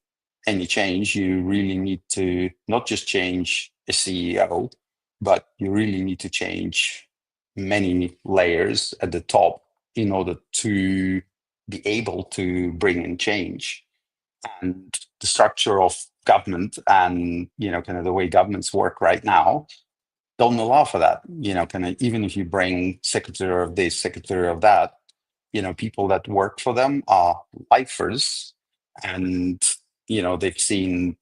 any change, you really need to not just change a CEO, but you really need to change many layers at the top in order to be able to bring in change. And the structure of government and, the way governments work right now don't allow for that. Even if you bring secretary of this, secretary of that, people that work for them are lifers, and they've seen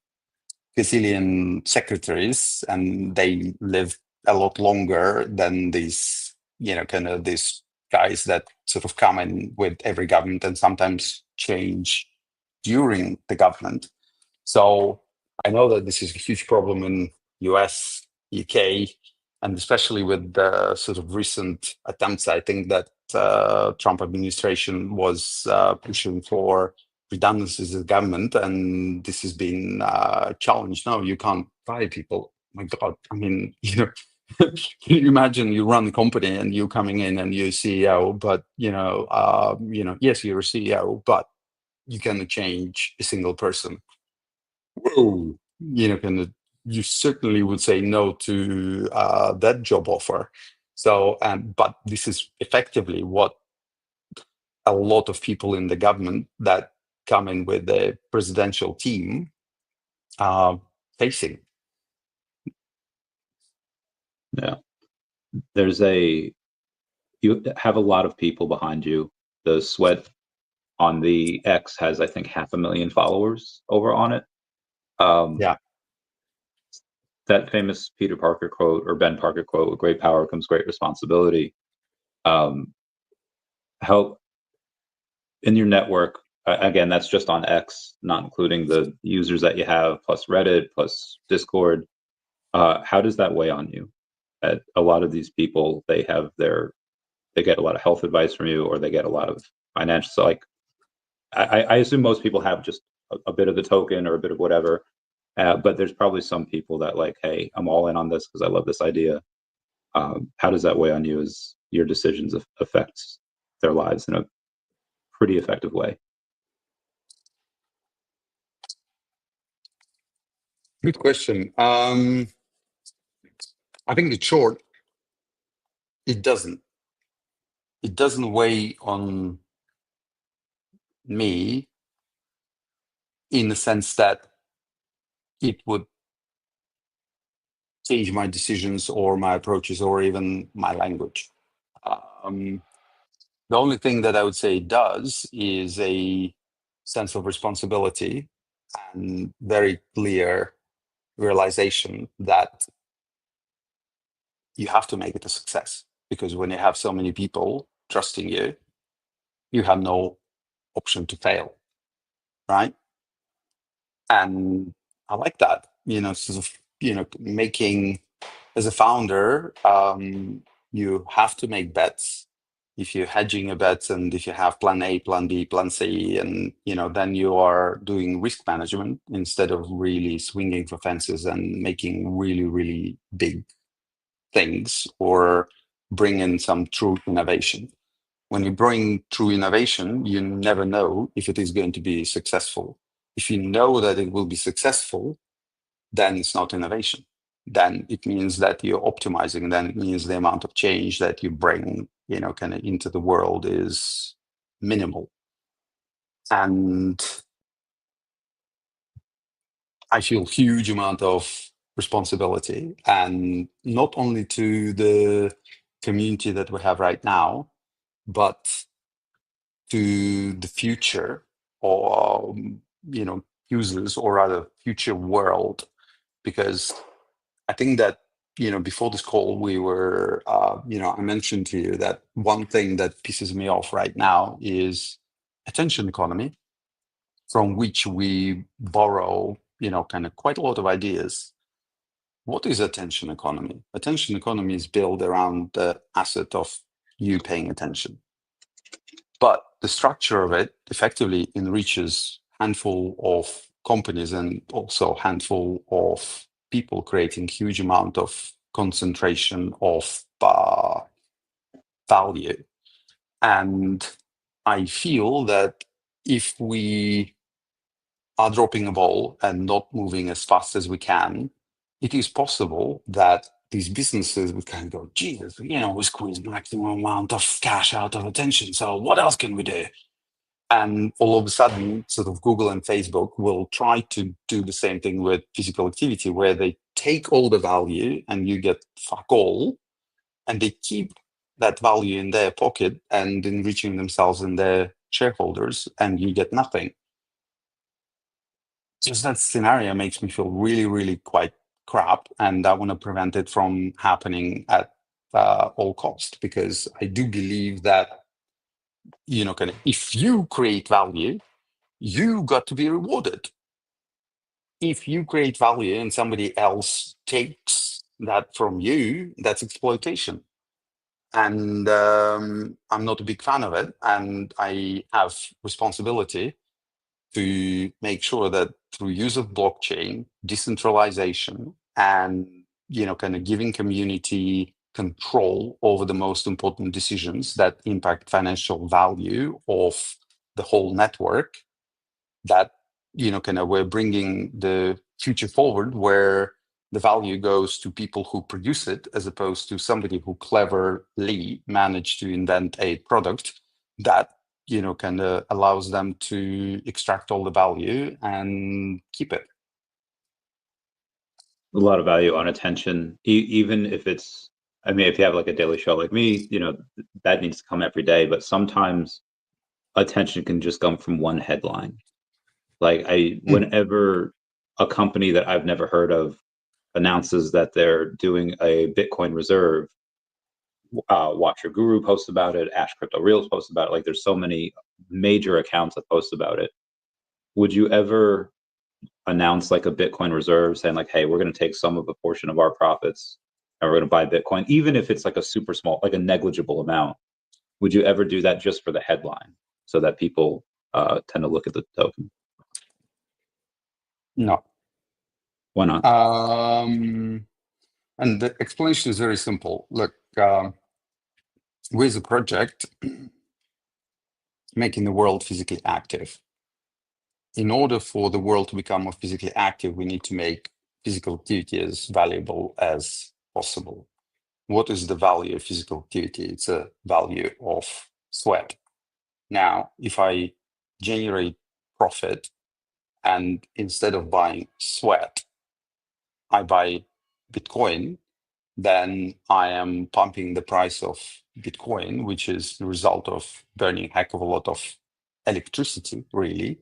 gazillion secretaries, and they live a lot longer than these these guys that sort of come in with every government and sometimes change during the government. So I know that this is a huge problem in US, UK, and especially with the sort of recent attempts. I think that Trump administration was pushing for redundancies in the government, and this has been challenged. No, you can't fire people. My God, I mean, can you imagine you run a company and you coming in and you're CEO, but yes, you're a CEO, but you cannot change a single person. Whoa, you certainly would say no to that job offer. So, but this is effectively what a lot of people in the government that come in with the presidential team are facing. Yeah, you have a lot of people behind you. The Sweat on the X has, I think, 500,000 followers over on it. Yeah. That famous Peter Parker quote, or Ben Parker quote, with great power comes great responsibility. How in your network, again, that's just on X, not including the users that you have, plus Reddit, plus Discord. How does that weigh on you? A lot of these people, they get a lot of health advice from you, or they get a lot of financial. So, like, I assume most people have just a bit of the token or a bit of whatever, but there's probably some people that, like, hey, I'm all in on this because I love this idea. How does that weigh on you as your decisions affect their lives in a pretty effective way? Good question. I think in short, it doesn't weigh on me in the sense that it would change my decisions or my approaches or even my language. The only thing that I would say it does is a sense of responsibility and very clear realization that you have to make it a success, because when you have so many people trusting you, you have no option to fail, right? And I like that, sort of, making, as a founder, you have to make bets. If you're hedging your bets, and if you have plan A, plan B, plan C, and then you are doing risk management instead of really swinging for fences and making really, really big things, or bring in some true innovation. When you bring true innovation, you never know if it is going to be successful. If you know that it will be successful, then it's not innovation. Then it means that you're optimizing. Then it means the amount of change that you bring, kind of into the world is minimal. And I feel huge amount of responsibility, and not only to the community that we have right now, but to the future, or users, or rather future world. Because I think that before this call, we were I mentioned to you that one thing that pisses me off right now is attention economy, from which we borrow kind of quite a lot of ideas. What is attention economy? Attention economy is built around the asset of you paying attention. But the structure of it effectively enriches handful of companies, and also handful of people, creating huge amount of concentration of value. And I feel that if we are dropping a ball and not moving as fast as we can, it is possible that these businesses would kind of go, Jesus, we squeeze maximum amount of cash out of attention. So what else can we do? And all of a sudden, sort of Google and Facebook will try to do the same thing with physical activity, where they take all the value and you get fuck all, and they keep that value in their pocket and enriching themselves and their shareholders, and you get nothing. Just that scenario makes me feel really, really quite crap, and I want to prevent it from happening at all cost, because I do believe that kind of, if you create value, you got to be rewarded. If you create value and somebody else takes that from you, that's exploitation. And I'm not a big fan of it, and I have responsibility to make sure that through use of blockchain, decentralization, and kind of giving community control over the most important decisions that impact financial value of the whole network, that kind of we're bringing the future forward, where the value goes to people who produce it, as opposed to somebody who cleverly managed to invent a product that kind of allows them to extract all the value and keep it. A lot of value on attention, even if it's, I mean, if you have like a daily show like me, that needs to come every day, but sometimes attention can just come from one headline. Like whenever a company that I've never heard of announces that they're doing a Bitcoin reserve, Watch Your Guru posts about it, Ash Crypto Reels posts about it. Like, there's so many major accounts that post about it. Would you ever announce like a Bitcoin reserve, saying like, hey, we're going to take some of a portion of our profits and we're going to buy Bitcoin, even if it's like a super small, like a negligible amount? Would you ever do that just for the headline, so that people tend to look at the token? No. Why not? And the explanation is very simple. Look, with a project making the world physically active, in order for the world to become more physically active, we need to make physical activity as valuable as possible. What is the value of physical activity? It's a value of sweat. Now, if I generate profit, and instead of buying sweat, I buy Bitcoin, then I am pumping the price of Bitcoin, which is the result of burning a heck of a lot of electricity, really,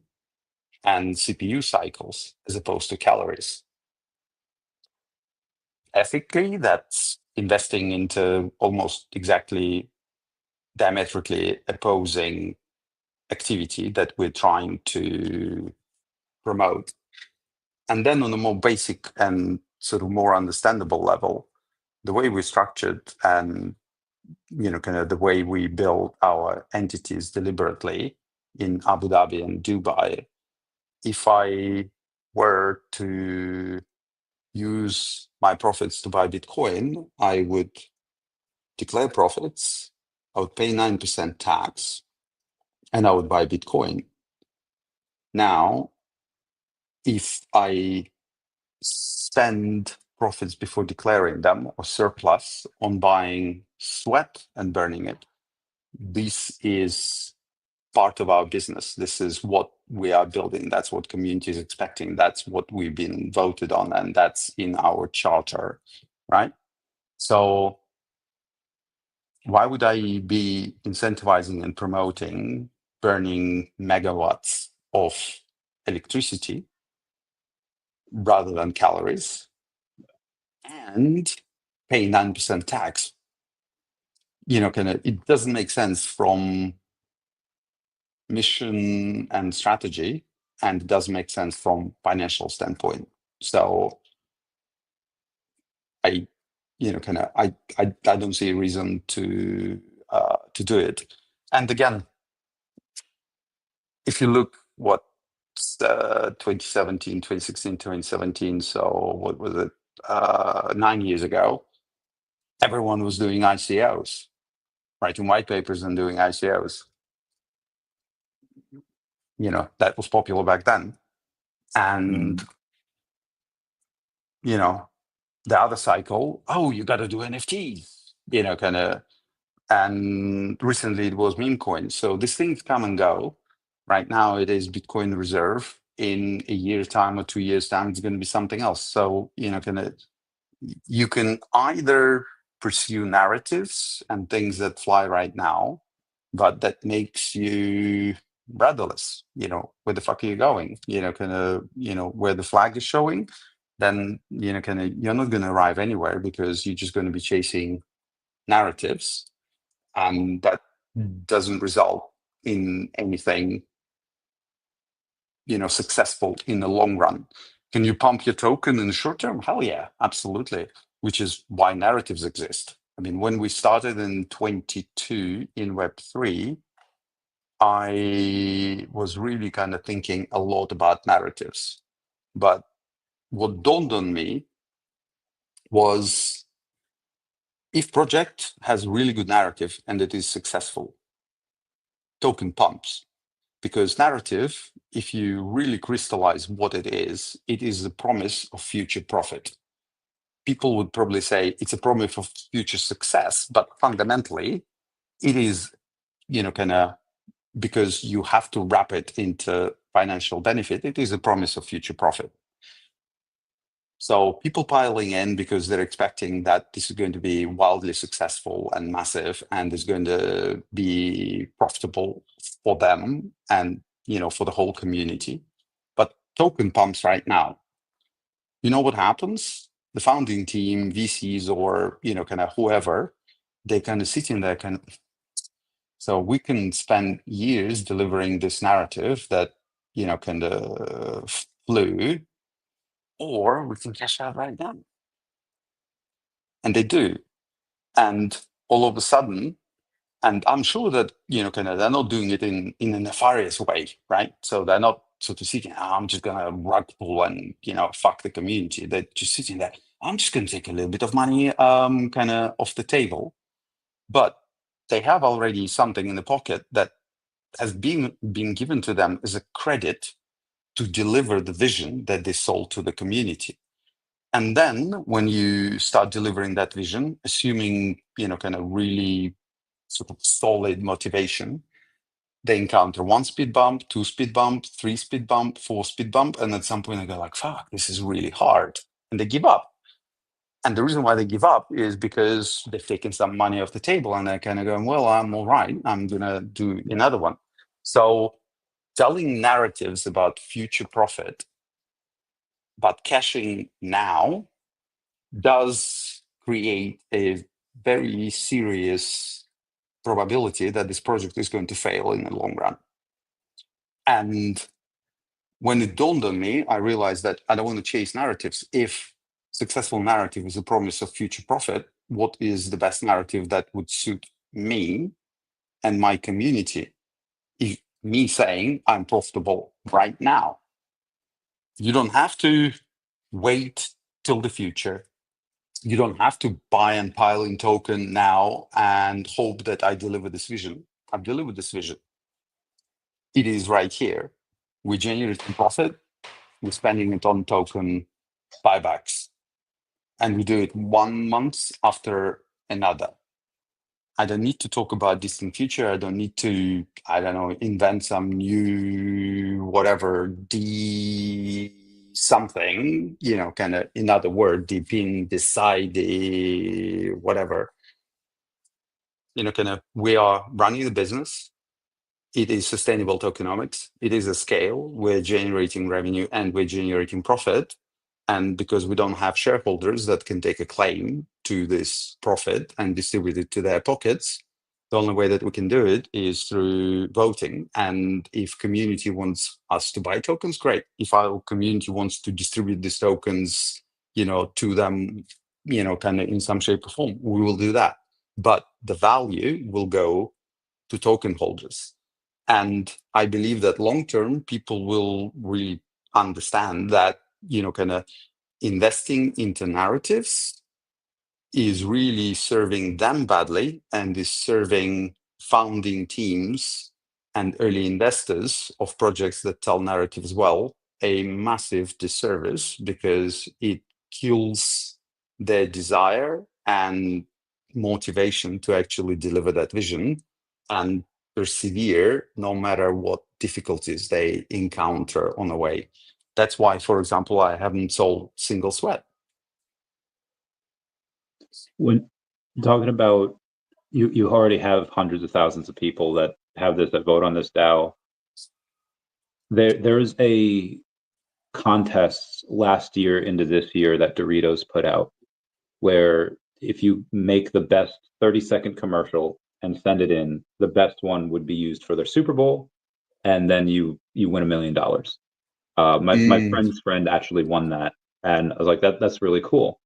and CPU cycles as opposed to calories. Ethically, that's investing into almost exactly diametrically opposing activity that we're trying to promote. And then on a more basic and sort of more understandable level, the way we structured and kind of the way we build our entities deliberately in Abu Dhabi and Dubai, if I were to use my profits to buy Bitcoin, I would declare profits, I would pay 9% tax, and I would buy Bitcoin. Now, if I spend profits before declaring them or surplus on buying sweat and burning it, this is part of our business. This is what we are building. That's what community is expecting. That's what we've been voted on, and that's in our charter, right? So why would I be incentivizing and promoting burning megawatts of electricity rather than calories and pay 9% tax? It doesn't make sense from mission and strategy, and it does make sense from financial standpoint. So I don't see a reason to do it. And again, if you look what 2017, 2016, 2017, so what was it, 9 years ago, everyone was doing ICOs, writing white papers and doing ICOs. That was popular back then. And, the other cycle, you got to do NFTs, and recently it was meme coins. So these things come and go. Right now it is Bitcoin Reserve. In a year's time or 2 years' time, it's going to be something else. So, you can either pursue narratives and things that fly right now, but that makes you rudderless. Where the fuck are you going? Where the flag is showing, then you're not going to arrive anywhere, because you're just going to be chasing narratives, and that doesn't result in anything successful in the long run. Can you pump your token in the short term? Hell yeah, absolutely. Which is why narratives exist. I mean, when we started in 22 in Web3, I was really kind of thinking a lot about narratives. But what dawned on me was, if project has really good narrative and it is successful, token pumps. Because narrative, if you really crystallize what it is a promise of future profit. People would probably say it's a promise of future success, but fundamentally, it is, because you have to wrap it into financial benefit, it is a promise of future profit. So people piling in because they're expecting that this is going to be wildly successful and massive, and is going to be profitable for them and, for the whole community. But token pumps right now. You know what happens? The founding team, VCs, or, kind of whoever, they kind of sit in there so we can spend years delivering this narrative that, kind of flew, or we can cash out right now. And they do. And all of a sudden, and I'm sure that, kind of, they're not doing it in a nefarious way, right? So they're not sort of sitting, I'm just going to rug pull and, fuck the community. They're just sitting there, I'm just going to take a little bit of money kind of off the table. But they have already something in the pocket that has been given to them as a credit to deliver the vision that they sold to the community. And then when you start delivering that vision, assuming, kind of really sort of solid motivation, they encounter 1 speed bump, 2 speed bump, 3 speed bump, 4 speed bump. And at some point they go like, fuck, this is really hard. And they give up. And the reason why they give up is because they've taken some money off the table, and they're kind of going, well, I'm all right, I'm going to do another one. So telling narratives about future profit, but cashing now does create a very serious probability that this project is going to fail in the long run. And when it dawned on me, I realized that I don't want to chase narratives. If successful narrative is a promise of future profit, what is the best narrative that would suit me and my community? If me saying I'm profitable right now. You don't have to wait till the future. You don't have to buy and pile in token now and hope that I deliver this vision. I've delivered this vision. It is right here. We generate profit. We're spending it on token buybacks. And we do it 1 month after another. I don't need to talk about distant future. I don't need to, I don't know, invent some new whatever, D something, kind of, in other words, deep in, decide, whatever. Kind of, we are running the business. It is sustainable tokenomics. It is a scale. We're generating revenue and we're generating profit. And because we don't have shareholders that can take a claim to this profit and distribute it to their pockets, the only way that we can do it is through voting. And if community wants us to buy tokens, great. If our community wants to distribute these tokens, to them, kind of in some shape or form, we will do that. But the value will go to token holders. And I believe that long-term, people will really understand that, kind of investing into narratives is really serving them badly and is serving founding teams and early investors of projects that tell narratives well a massive disservice, because it kills their desire and motivation to actually deliver that vision and persevere no matter what difficulties they encounter on the way. That's why, for example, I haven't sold single sweat. When talking about you already have hundreds of thousands of people that have this, that vote on this DAO. There's a contest last year into this year that Doritos put out, where if you make the best 30-second commercial and send it in, the best one would be used for their Super Bowl, and then you win $1 million. My friend's friend actually won that, and I was like, that's really cool.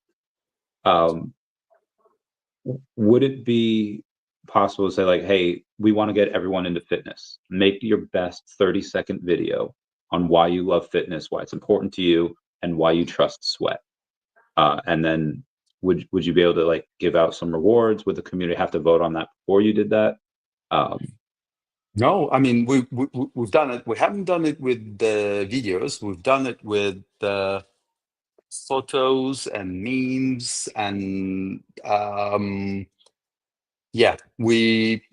Would it be possible to say, like, hey, we want to get everyone into fitness. Make your best 30-second video on why you love fitness, why it's important to you, and why you trust sweat. And then would you be able to, like, give out some rewards? Would the community have to vote on that before you did that? No, I mean, we've done it. We haven't done it with the videos. We've done it with the photos and memes, and yeah, we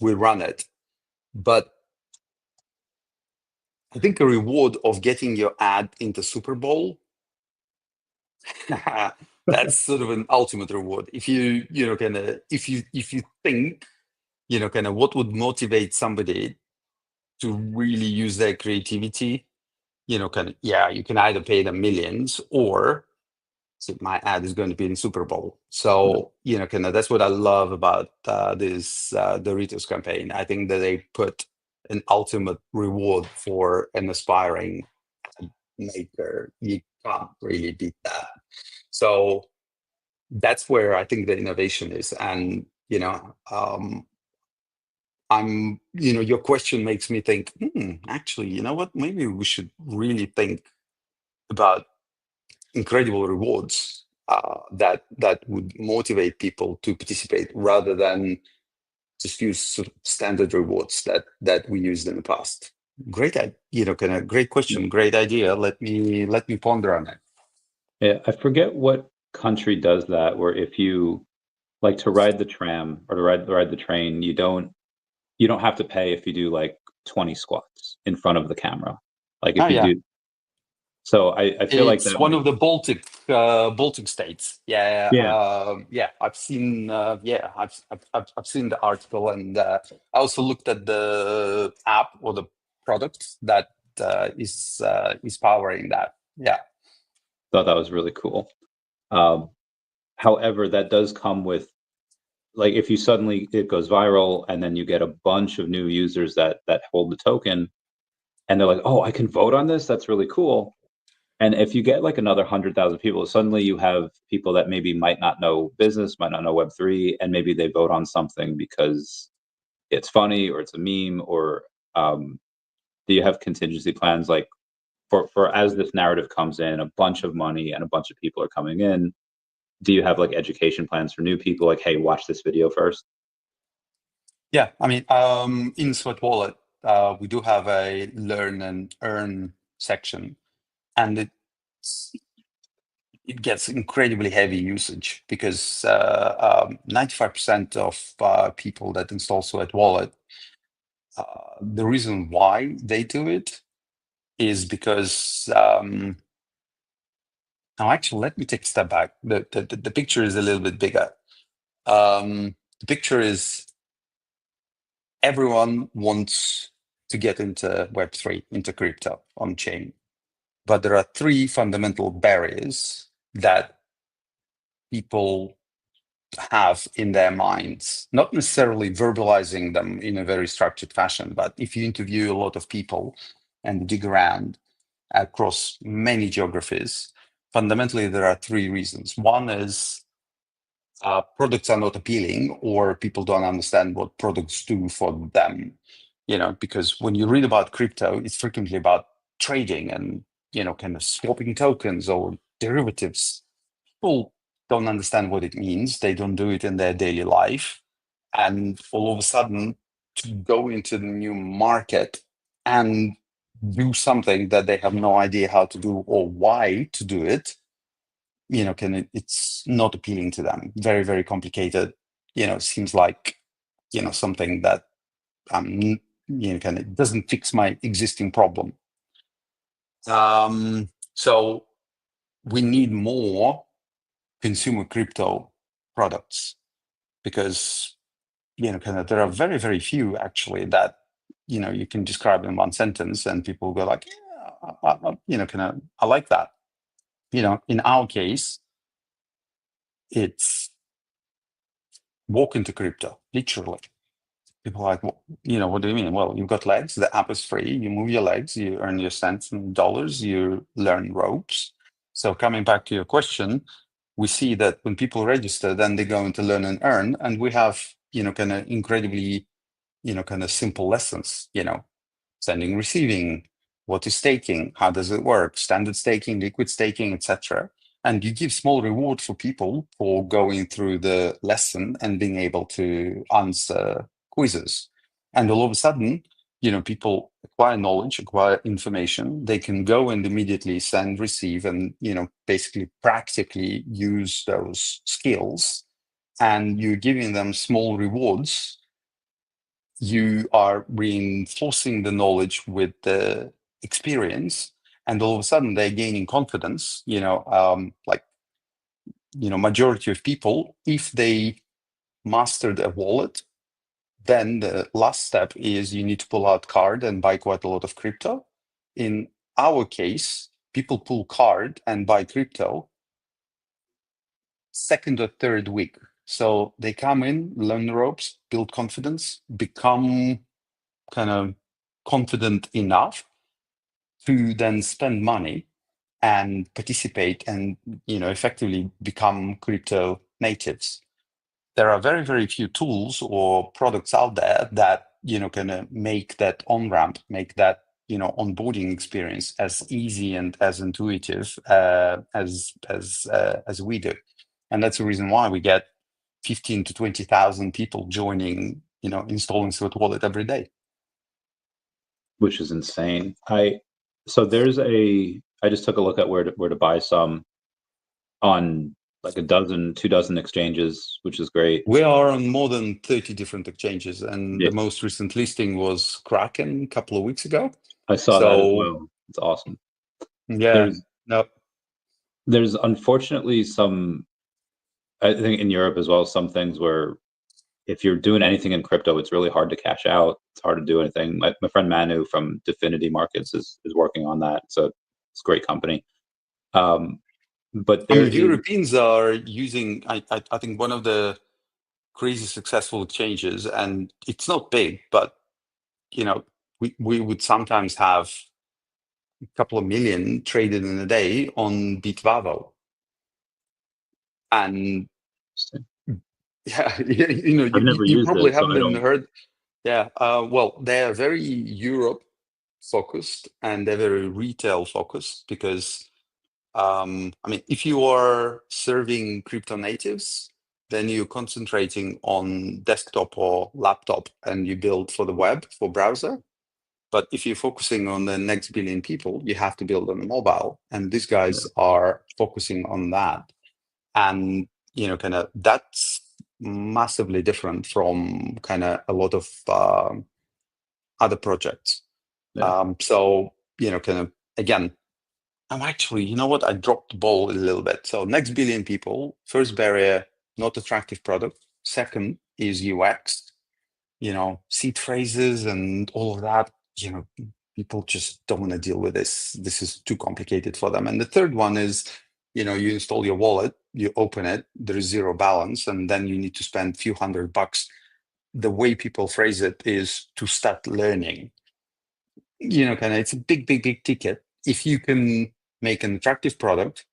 we run it. But I think a reward of getting your ad into Super Bowl, that's sort of an ultimate reward. If you if you think what would motivate somebody to really use their creativity, you can either pay them millions, or my ad is going to be in Super Bowl. So that's what I love about this Doritos campaign. I think that they put an ultimate reward for an aspiring ad maker. You can't really beat that. So that's where I think the innovation is. And your question makes me think, actually, you know what? Maybe we should really think about incredible rewards that would motivate people to participate, rather than just use sort of standard rewards that we used in the past. Great, great question, great idea. Let me ponder on it. Yeah, I forget what country does that, where if you like to ride the tram or to ride the train, you don't have to pay if you do like 20 squats in front of the camera. Like if you do. So I feel like it's one of the Baltic states. Yeah. I've seen. I've seen the article, and I also looked at the app or the product that is powering that. Yeah. Thought that was really cool. However, that does come with, like, if you suddenly, it goes viral and then you get a bunch of new users that hold the token and they're like, oh, I can vote on this. That's really cool. And if you get like another 100,000 people, suddenly you have people that maybe might not know business, might not know Web3, and maybe they vote on something because it's funny or it's a meme, or do you have contingency plans, like for as this narrative comes in, a bunch of money and a bunch of people are coming in? Do you have like education plans for new people, like, hey, watch this video first? Yeah, I mean, in Sweat Wallet, we do have a learn and earn section, and it gets incredibly heavy usage because 95% of people that install Sweat Wallet, the reason why they do it is because now, actually, let me take a step back. The picture is a little bit bigger. The picture is everyone wants to get into Web3, into crypto on chain. But there are three fundamental barriers that people have in their minds, not necessarily verbalizing them in a very structured fashion, but if you interview a lot of people and dig around across many geographies, fundamentally there are three reasons. One is products are not appealing, or people don't understand what products do for them. Because when you read about crypto, it's frequently about trading and kind of swapping tokens or derivatives. People don't understand what it means. They don't do it in their daily life, and all of a sudden, to go into the new market and do something that they have no idea how to do or why to do it, it's not appealing to them. Very, very complicated. Seems like something that kind of doesn't fix my existing problem. So we need more consumer crypto products, because kind of there are very, very few actually that you can describe in one sentence and people go like, yeah, I like that. In our case, it's walk into crypto, literally. People are like, well, what do you mean? Well, you've got legs, the app is free, you move your legs, you earn your cents and dollars, you learn ropes. So coming back to your question, we see that when people register, then they go into learn and earn, and we have, kind of incredibly, kind of simple lessons, sending, receiving, what is staking, how does it work, standard staking, liquid staking, etc. And you give small reward for people for going through the lesson and being able to answer quizzes. And all of a sudden, people acquire knowledge, acquire information. They can go and immediately send, receive, and basically practically use those skills. And you're giving them small rewards. You are reinforcing the knowledge with the experience, and all of a sudden they're gaining confidence. Majority of people, if they mastered a wallet, then the last step is you need to pull out card and buy quite a lot of crypto. In our case, people pull card and buy crypto second or third week. So they come in, learn the ropes, build confidence, become kind of confident enough to then spend money and participate and effectively become crypto natives. There are very, very few tools or products out there that can make that on-ramp, make that onboarding experience as easy and as intuitive as we do. And that's the reason why we get 15 to 20,000 people joining, installing Sweat Wallet every day. Which is insane. I just took a look at where to buy some on like 2 dozen exchanges, which is great. We are on more than 30 different exchanges, and the most recent listing was Kraken a couple of weeks ago. I saw that as well. It's awesome. Yeah. There's unfortunately some, I think in Europe as well, some things where if you're doing anything in crypto, it's really hard to cash out. It's hard to do anything. My friend Manu from Definity Markets is working on that. So it's a great company. But I there mean, is, Europeans are using, I think, one of the crazy successful exchanges, and it's not big, but we would sometimes have a couple of million traded in a day on DEVVE. And yeah, I've never you used probably it, so haven't I even don't. heard. Yeah, well, they are very Europe focused and they're very retail focused because, I mean, if you are serving crypto natives, then you're concentrating on desktop or laptop and you build for the web, for browser. But if you're focusing on the next billion people, you have to build on the mobile. And these guys are focusing on that. And, kind of that's massively different from kind of a lot of other projects. So, kind of, again, I'm actually, you know what? I dropped the ball a little bit. So next billion people, first barrier, not attractive product. Second is UX, seed phrases and all of that. People just don't want to deal with this. This is too complicated for them. And the third one is, you install your wallet, you open it, there is zero balance, and then you need to spend a few $100. The way people phrase it is to start learning. Kind of, it's a big, big, big ticket. If you can make an attractive product,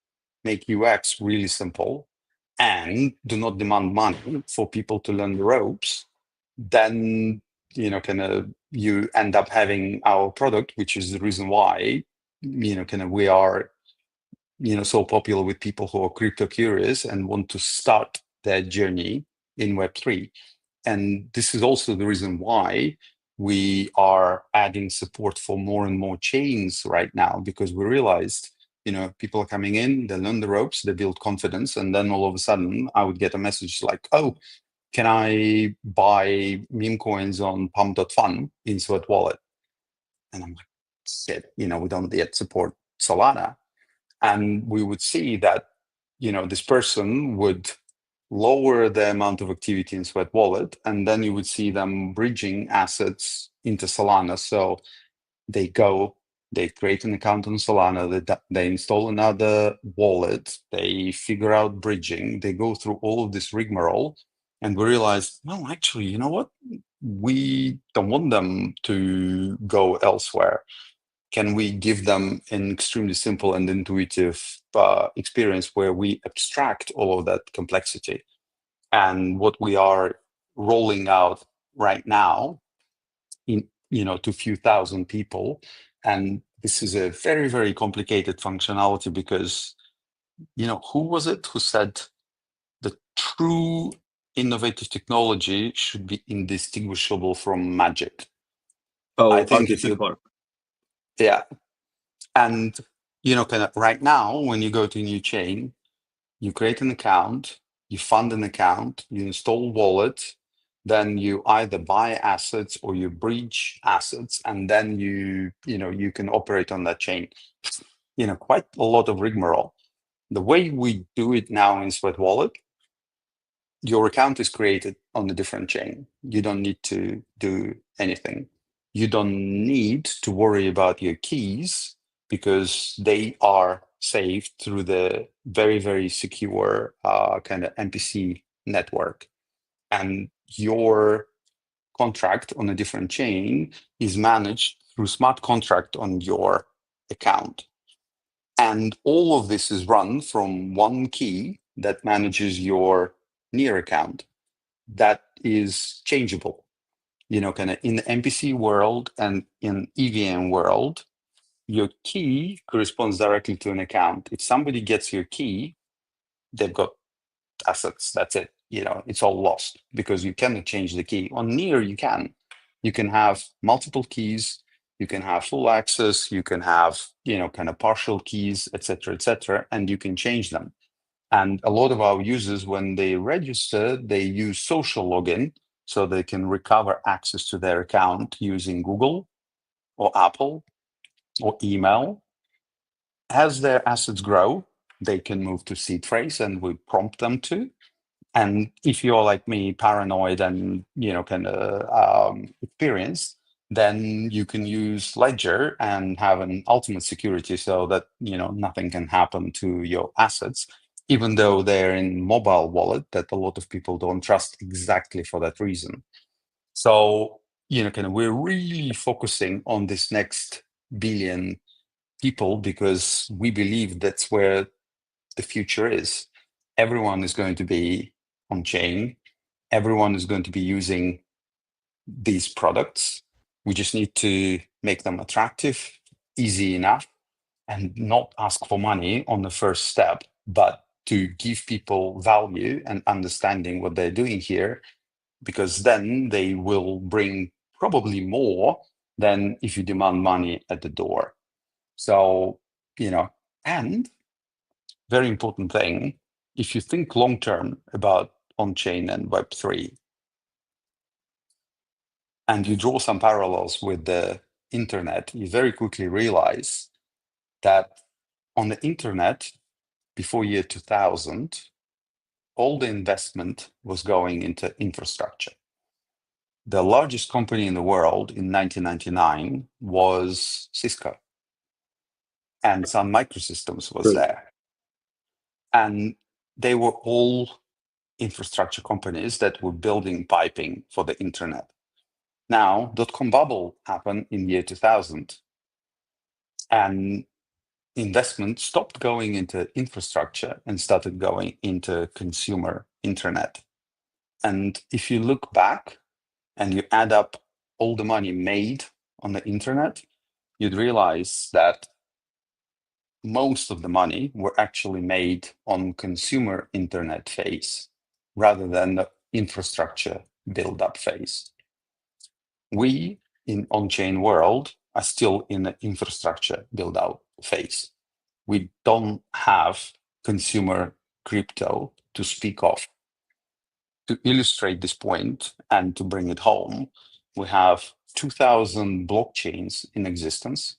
make UX really simple, and do not demand money for people to learn the ropes, then kind of you end up having our product, which is the reason why kind of we are so popular with people who are crypto curious and want to start their journey in Web3. And this is also the reason why we are adding support for more and more chains right now, because we realized people are coming in, they learn the ropes, they build confidence, and then all of a sudden I would get a message like, oh, can I buy meme coins on pump.fun in Sweat Wallet? And I'm like, shit, we don't yet support Solana. And we would see that, this person would lower the amount of activity in Sweat Wallet, and then you would see them bridging assets into Solana. So they create an account on Solana, they install another wallet, they figure out bridging, they go through all of this rigmarole, and we realize, no, actually, you know what? We don't want them to go elsewhere. Can we give them an extremely simple and intuitive experience where we abstract all of that complexity? And what we are rolling out right now in to a few thousand people, and this is a very, very complicated functionality because who was it who said the true innovative technology should be indistinguishable from magic? I think if you Clark. yeah. And kind of right now, when you go to a new chain, you create an account, you fund an account, you install wallet, then you either buy assets or you breach assets, and then you can operate on that chain. Quite a lot of rigmarole. The way we do it now in Sweat Wallet, your account is created on a different chain. You don't need to do anything. You don't need to worry about your keys because they are saved through the very, very secure kind of MPC network. And your contract on a different chain is managed through smart contract on your account. And all of this is run from one key that manages your near account that is changeable. Kind of in the MPC world and in EVM world, your key corresponds directly to an account. If somebody gets your key, they've got assets. That's it. It's all lost because you cannot change the key. On Near, you can. You can have multiple keys. You can have full access. You can have, kind of partial keys, etc., and you can change them. And a lot of our users, when they register, they use social login so they can recover access to their account using Google or Apple or email. As their assets grow, they can move to seed phrase and we prompt them to. And if you're like me, paranoid and kind of experienced, then you can use Ledger and have an ultimate security so that nothing can happen to your assets, even though they're in mobile wallet that a lot of people don't trust exactly for that reason. So we're really focusing on this next billion people because we believe that's where the future is. Everyone is going to be on chain. Everyone is going to be using these products. We just need to make them attractive, easy enough, and not ask for money on the first step, but to give people value and understanding what they're doing here, because then they will bring probably more than if you demand money at the door. So, and very important thing, if you think long term about on-chain and Web3, and you draw some parallels with the internet, you very quickly realize that on the internet, before year 2000, all the investment was going into infrastructure. The largest company in the world in 1999 was Cisco, and Sun Microsystems was there. And they were all infrastructure companies that were building piping for the internet. Now, dot-com bubble happened in year 2000, and investment stopped going into infrastructure and started going into consumer internet. And if you look back and you add up all the money made on the internet, you'd realize that most of the money were actually made on consumer internet phase rather than the infrastructure build-up phase. We in on-chain world are still in the infrastructure build-out phase. We don't have consumer crypto to speak of. To illustrate this point and to bring it home, we have 2,000 blockchains in existence.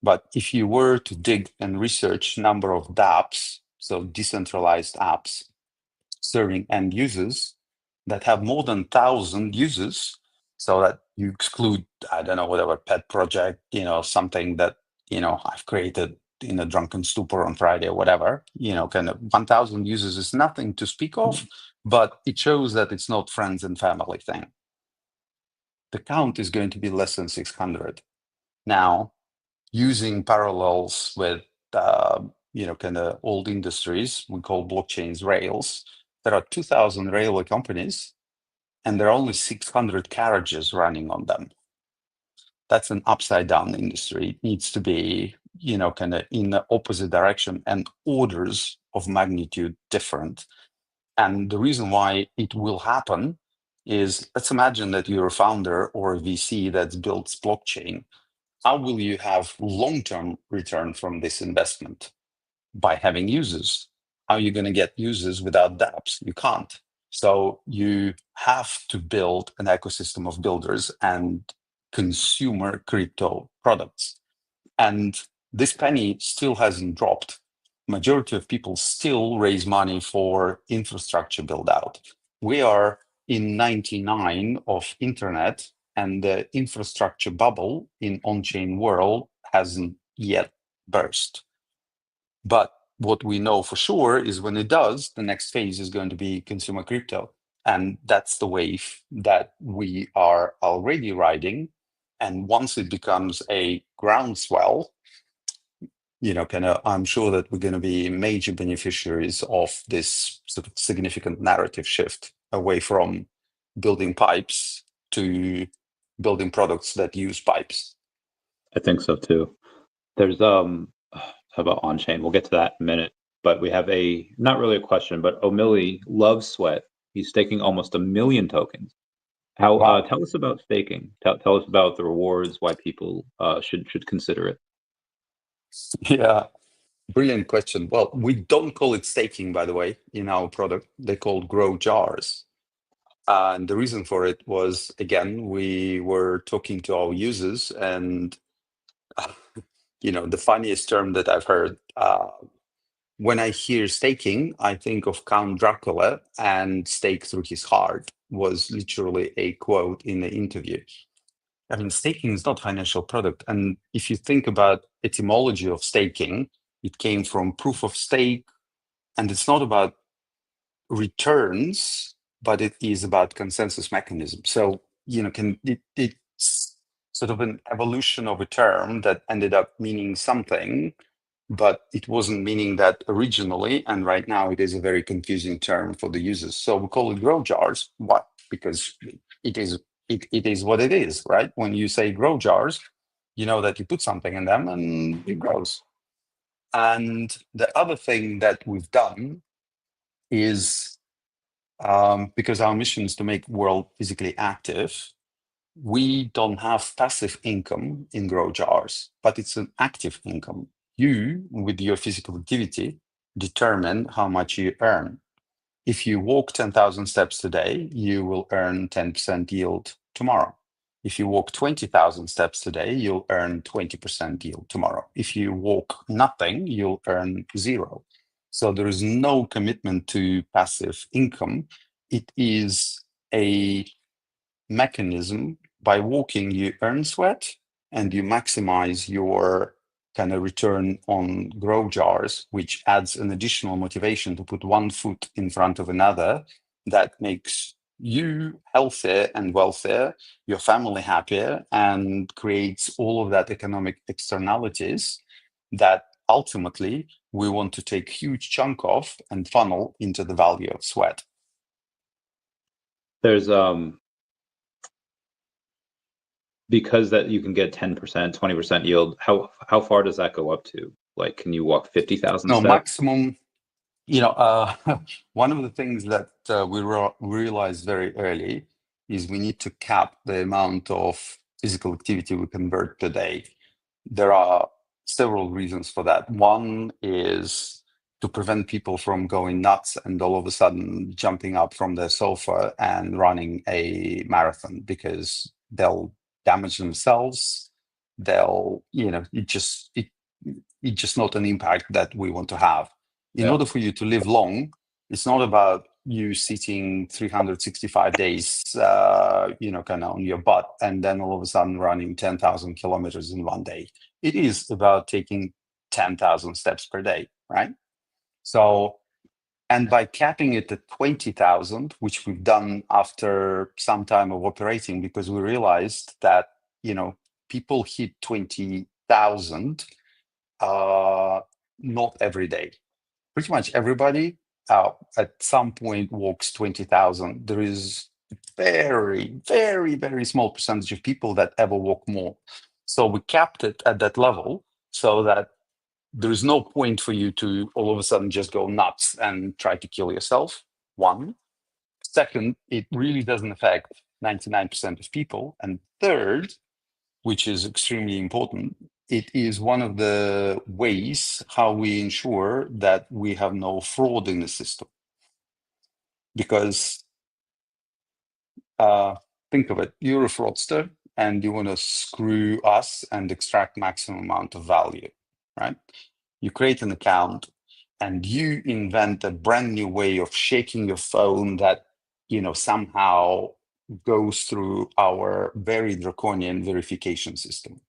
But if you were to dig and research number of dApps, so decentralized apps serving end users that have more than 1,000 users, so that you exclude, I don't know, whatever pet project, something that, I've created in a drunken stupor on Friday or whatever, kind of 1,000 users is nothing to speak of, but it shows that it's not friends and family thing. The count is going to be less than 600. Now, using parallels with, kind of old industries, we call blockchains rails. There are 2,000 railway companies, and there are only 600 carriages running on them. That's an upside down industry. It needs to be, kind of in the opposite direction and orders of magnitude different. And the reason why it will happen is, let's imagine that you're a founder or a VC that builds blockchain. How will you have long-term return from this investment? By having users. How are you going to get users without dApps? You can't. So you have to build an ecosystem of builders and consumer crypto products. And this penny still hasn't dropped. Majority of people still raise money for infrastructure build out. We are in 99 of internet, and the infrastructure bubble in on-chain world hasn't yet burst. But what we know for sure is when it does, the next phase is going to be consumer crypto. And that's the wave that we are already riding. And once it becomes a groundswell, I'm sure that we're going to be major beneficiaries of this sort of significant narrative shift away from building pipes to building products that use pipes. I think so too. There's how about on-chain? We'll get to that in a minute. But we have not really a question, but O'Malley loves Sweat. He's staking almost 1 million tokens. How? Tell us about staking. Tell us about the rewards. Why people should consider it. Yeah, brilliant question. Well, we don't call it staking, by the way, in our product. They call grow jars. And the reason for it was, again, we were talking to our users, and the funniest term that I've heard, when I hear staking, I think of Count Dracula and stake through his heart was literally a quote in the interview. I mean, staking is not financial product. And if you think about etymology of staking, it came from proof of stake, and it's not about returns, but it is about consensus mechanism. So, it's sort of an evolution of a term that ended up meaning something, but it wasn't meaning that originally. And right now it is a very confusing term for the users. So we call it grow jars. Why? Because it is what it is, right? When you say grow jars, you know that you put something in them and it grows. And the other thing that we've done is, because our mission is to make world physically active, we don't have passive income in grow jars, but it's an active income. You, with your physical activity, determine how much you earn. If you walk 10,000 steps today, you will earn 10% yield tomorrow. If you walk 20,000 steps today, you'll earn 20% yield tomorrow. If you walk nothing, you'll earn zero. So there is no commitment to passive income. It is a mechanism. By walking, you earn sweat and you maximize your kind of return on grow jars, which adds an additional motivation to put one foot in front of another that makes you healthier and wealthier, your family happier, and creates all of that economic externalities that ultimately we want to take huge chunk of and funnel into the value of sweat. There's because that you can get 10%, 20% yield, how far does that go up to? Like, can you walk 50,000 No, steps? maximum, one of the things that we realized very early is we need to cap the amount of physical activity we convert per day. There are several reasons for that. One is to prevent people from going nuts and all of a sudden jumping up from their sofa and running a marathon, because they'll damage themselves. It's just not an impact that we want to have. In order for you to live long, it's not about you sitting 365 days, kind of on your butt, and then all of a sudden running 10,000 kilometers in one day. It is about taking 10,000 steps per day, right? So, and by capping it at 20,000, which we've done after some time of operating, because we realized that, people hit 20,000 not every day. Pretty much everybody at some point walks 20,000. There is very, very, very small percentage of people that ever walk more. So we capped it at that level so that there is no point for you to all of a sudden just go nuts and try to kill yourself. One. Second, it really doesn't affect 99% of people. And third, which is extremely important, it is one of the ways how we ensure that we have no fraud in the system. Because think of it, you're a fraudster and you want to screw us and extract maximum amount of value, right? You create an account and you invent a brand new way of shaking your phone that, somehow goes through our very draconian verification system,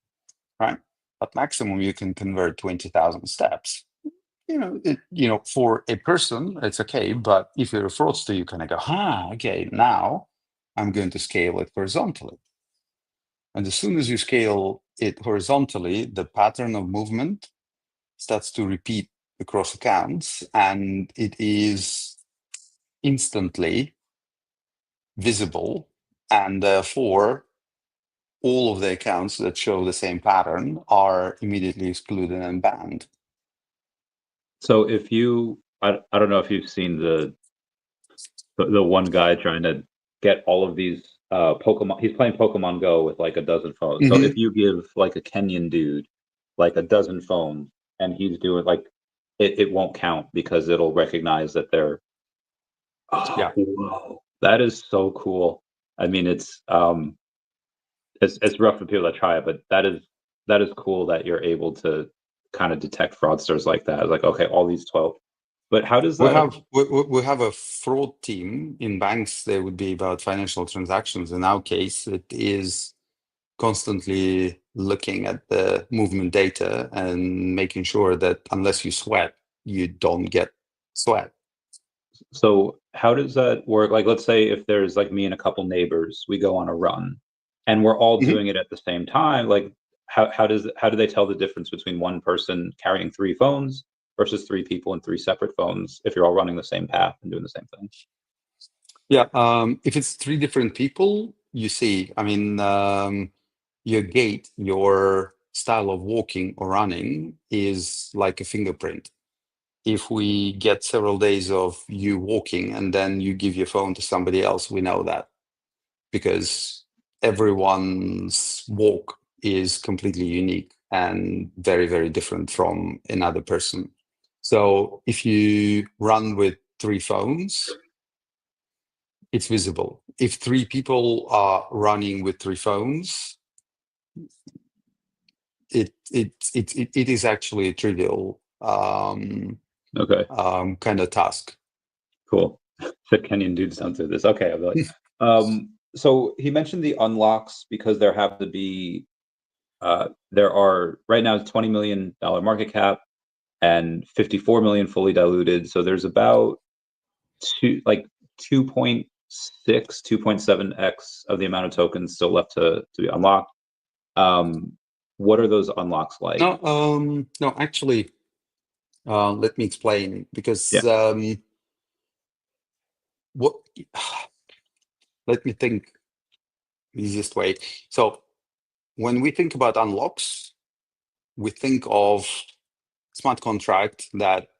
right? At maximum, you can convert 20,000 steps. For a person, it's okay. But if you're a fraudster, you kind of go, okay, now I'm going to scale it horizontally. And as soon as you scale it horizontally, the pattern of movement starts to repeat across accounts, and it is instantly visible. And therefore, all of the accounts that show the same pattern are immediately excluded and banned. So if I don't know if you've seen the one guy trying to get all of these Pokemon. He's playing Pokemon Go with like a dozen phones. So if you give like a Kenyan dude like a dozen phones and he's doing like it won't count because it'll recognize that they're whoa, that is so cool. I mean, it's rough for people that try it, but that is cool that you're able to kind of detect fraudsters like that. It's like, okay, all these 12. But how does We that? have a fraud team in banks. There would be about financial transactions. In our case, it is constantly looking at the movement data and making sure that unless you sweat, you don't get sweat. So how does that work? Like, let's say if there's like me and a couple neighbors, we go on a run, and we're all Mhm. doing it at the same time. Like, how do they tell the difference between one person carrying 3 phones versus 3 people and 3 separate phones if you're all running the same path and doing the same thing? Yeah, if it's 3 different people, you see, I mean, your gait, your style of walking or running is like a fingerprint. If we get several days of you walking and then you give your phone to somebody else, we know that because everyone's walk is completely unique and very, very different from another person. So if you run with 3 phones, it's visible. If 3 people are running with 3 phones, it is actually a trivial Okay, kind of task. cool. The Kenyan dude sounds like this. Okay, I'll be like, so he mentioned the unlocks because there have to be, there are right now $20 million market cap and 54 million fully diluted. So there's about 2.6, 2.7x of the amount of tokens still left to be unlocked. What are those unlocks like? No, actually, let me explain because Yeah. what let me think the easiest way. So when we think about unlocks, we think of smart contract that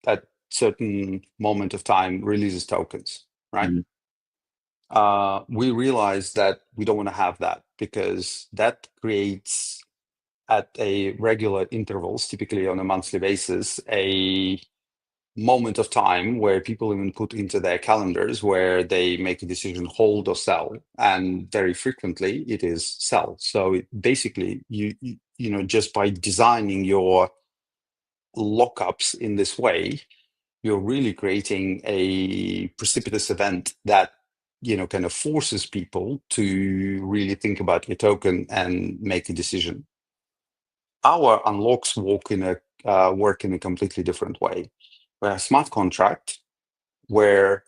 at certain moment of time releases tokens, right? Mhm. We realize that we don't want to have that because that creates at a regular intervals, typically on a monthly basis, a moment of time where people even put into their calendars where they make a decision hold or sell, and very frequently it is sell. So basically you know, just by designing your lockups in this way, you're really creating a precipitous event that, you know, kind of forces people to really think about your token and make a decision. Our unlocks work in a completely different way. We have smart contract where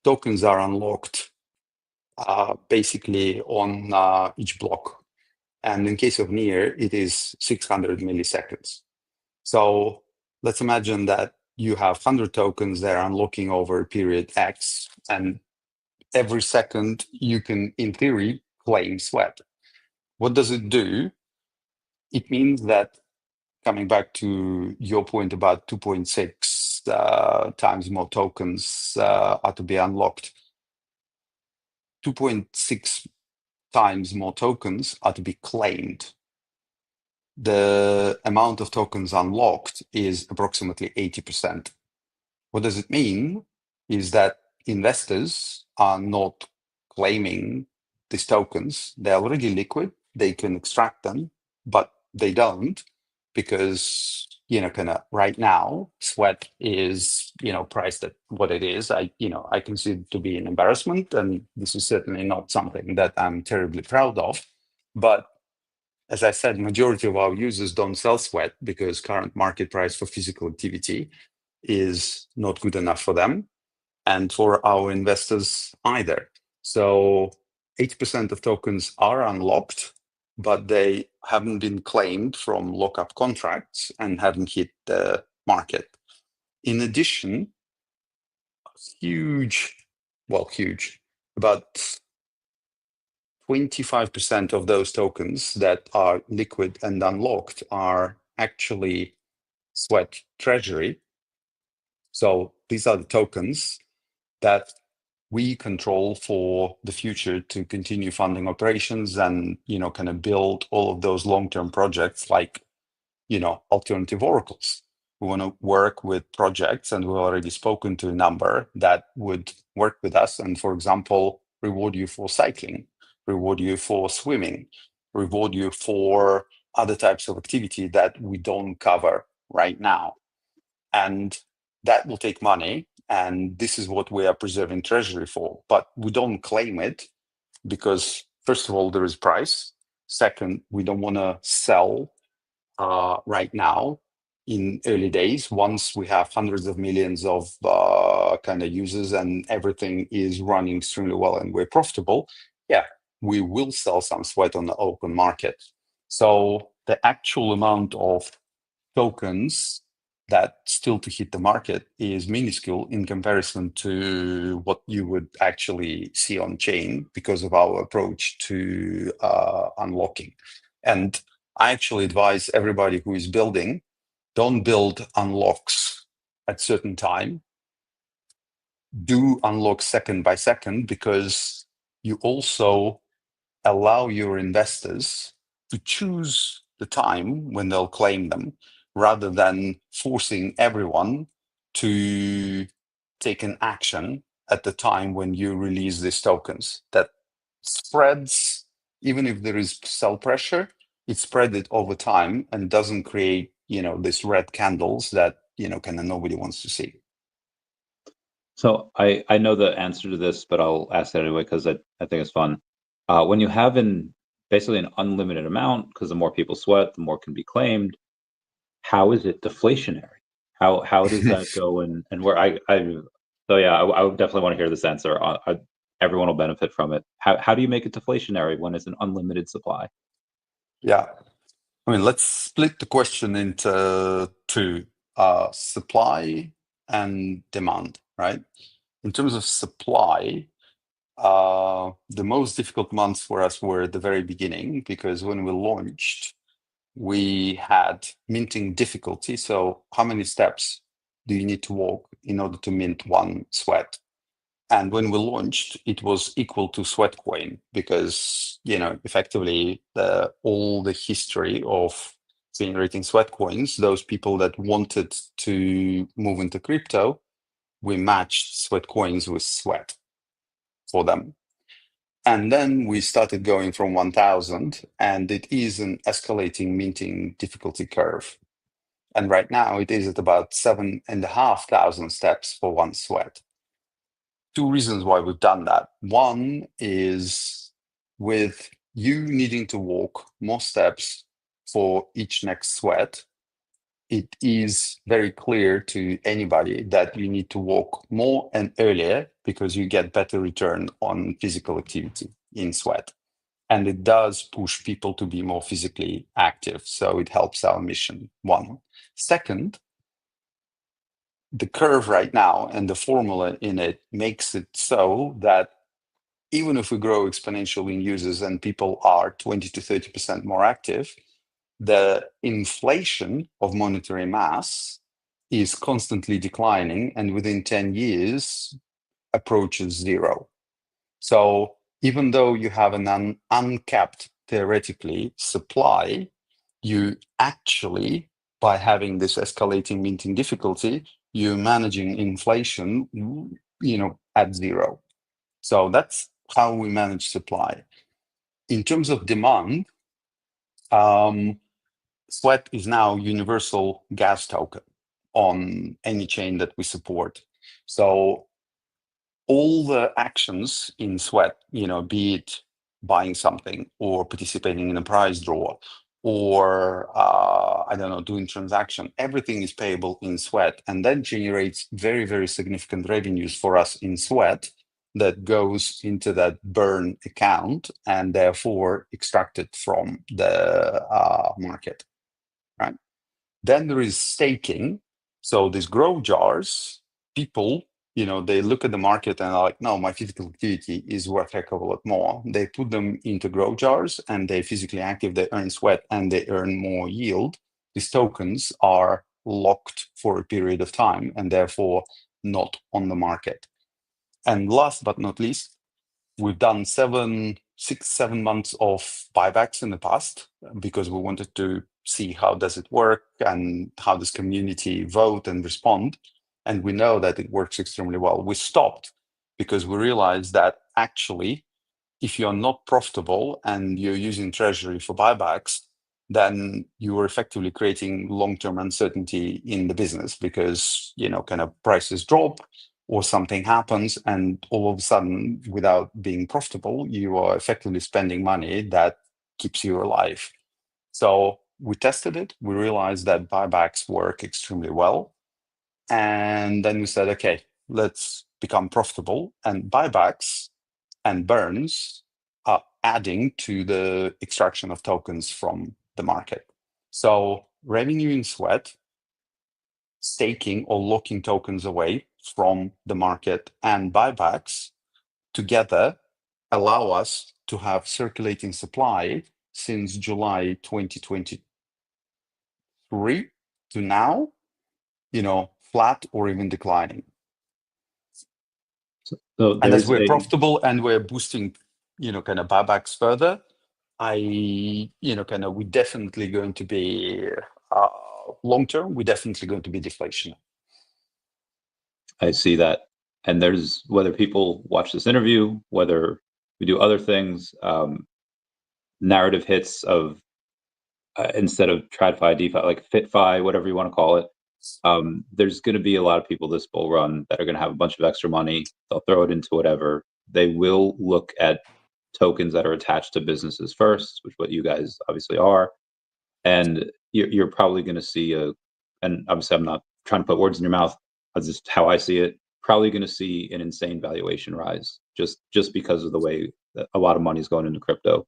tokens are unlocked basically on each block. And in case of near, it is 600 milliseconds. So let's imagine that you have 100 tokens that are unlocking over a period X, and every second you can, in theory, claim sweat. What does it do? It means that, coming back to your point about 2.6 times more tokens are to be unlocked, 2.6 times more tokens are to be claimed. The amount of tokens unlocked is approximately 80%. What does it mean? Is that investors are not claiming these tokens. They're already liquid. They can extract them, but they don't because, you know, kind of right now, sweat is, you know, priced at what it is. I consider it to be an embarrassment, and this is certainly not something that I'm terribly proud of. But as I said, majority of our users don't sell sweat because current market price for physical activity is not good enough for them and for our investors either. So 80% of tokens are unlocked, but they haven't been claimed from lockup contracts and haven't hit the market. In addition, huge, about 25% of those tokens that are liquid and unlocked are actually sweat treasury. So these are the tokens that we control for the future to continue funding operations and, you know, kind of build all of those long-term projects like, you know, alternative oracles. We want to work with projects, and we've already spoken to a number that would work with us and, for example, reward you for cycling, reward you for swimming, reward you for other types of activity that we don't cover right now. And that will take money. And this is what we are preserving treasury for. But we don't claim it because, first of all, there is price. Second, we don't want to sell right now in early days. Once we have hundreds of millions of kind of users and everything is running extremely well and we're profitable, yeah, we will sell some sweat on the open market. So the actual amount of tokens that still to hit the market is minuscule in comparison to what you would actually see on chain because of our approach to unlocking. And I actually advise everybody who is building, don't build unlocks at certain time. Do unlock second by second, because you also allow your investors to choose the time when they'll claim them, rather than forcing everyone to take an action at the time when you release these tokens. That spreads, even if there is sell pressure, it spread it over time and doesn't create, this red candles that, kind of nobody wants to see. So I know the answer to this, but I'll ask it anyway because I think it's fun. When you have basically an unlimited amount, because the more people sweat, the more can be claimed. How is it deflationary? How does that go? And where so yeah, I would definitely want to hear this answer. Everyone will benefit from it. How do you make it deflationary when it's an unlimited supply? Yeah, I mean, let's split the question into two: supply and demand. Right? In terms of supply, the most difficult months for us were at the very beginning, because when we launched, we had minting difficulty. So how many steps do you need to walk in order to mint one sweat? And when we launched, it was equal to sweat coin, because, effectively all the history of generating sweat coins, those people that wanted to move into crypto, we matched sweat coins with sweat for them. And then we started going from 1,000, and it is an escalating minting difficulty curve. And right now it is at about 7,500 steps for one sweat. Two reasons why we've done that. One is, with you needing to walk more steps for each next sweat, it is very clear to anybody that you need to walk more and earlier, because you get better return on physical activity in sweat. And it does push people to be more physically active. So it helps our mission, one. Second, the curve right now and the formula in it makes it so that even if we grow exponentially in users and people are 20 to 30% more active, the inflation of monetary mass is constantly declining, and within 10 years approaches zero. So even though you have an uncapped, theoretically, supply, you actually, by having this escalating minting difficulty, you're managing inflation, at zero. So that's how we manage supply. In terms of demand, Sweat is now universal gas token on any chain that we support. So all the actions in Sweat, be it buying something or participating in a prize draw or, doing transaction, everything is payable in Sweat, and that generates very, very significant revenues for us in Sweat that goes into that burn account and therefore extracted from the market. Right? Then there is staking. So these grow jars, people, they look at the market and are like, no, my physical activity is worth a heck of a lot more. They put them into grow jars and they're physically active, they earn sweat and they earn more yield. These tokens are locked for a period of time and therefore not on the market. And last but not least, we've done 6, 7 months of buybacks in the past because we wanted to see how does it work and how does community vote and respond. And we know that it works extremely well. We stopped because we realized that actually, if you're not profitable and you're using treasury for buybacks, then you are effectively creating long-term uncertainty in the business because, kind of prices drop or something happens and all of a sudden, without being profitable, you are effectively spending money that keeps you alive. So we tested it. We realized that buybacks work extremely well. And then we said, okay, let's become profitable. And buybacks and burns are adding to the extraction of tokens from the market. So revenue in sweat, staking or locking tokens away from the market, and buybacks together allow us to have circulating supply since July 2023 to now, flat or even declining. So And as we're profitable and we're boosting, kind of buybacks further, we definitely going to be long term. We're definitely going to be deflationary. I see that, and there's whether people watch this interview, whether we do other things, narrative hits of instead of TradFi, DeFi, like FitFi, whatever you want to call it. There's going to be a lot of people this bull run that are going to have a bunch of extra money. They'll throw it into whatever. They will look at tokens that are attached to businesses first, which what you guys obviously are. And you're probably going to see and obviously I'm not trying to put words in your mouth. That's just how I see it. Probably going to see an insane valuation rise just because of the way that a lot of money is going into crypto.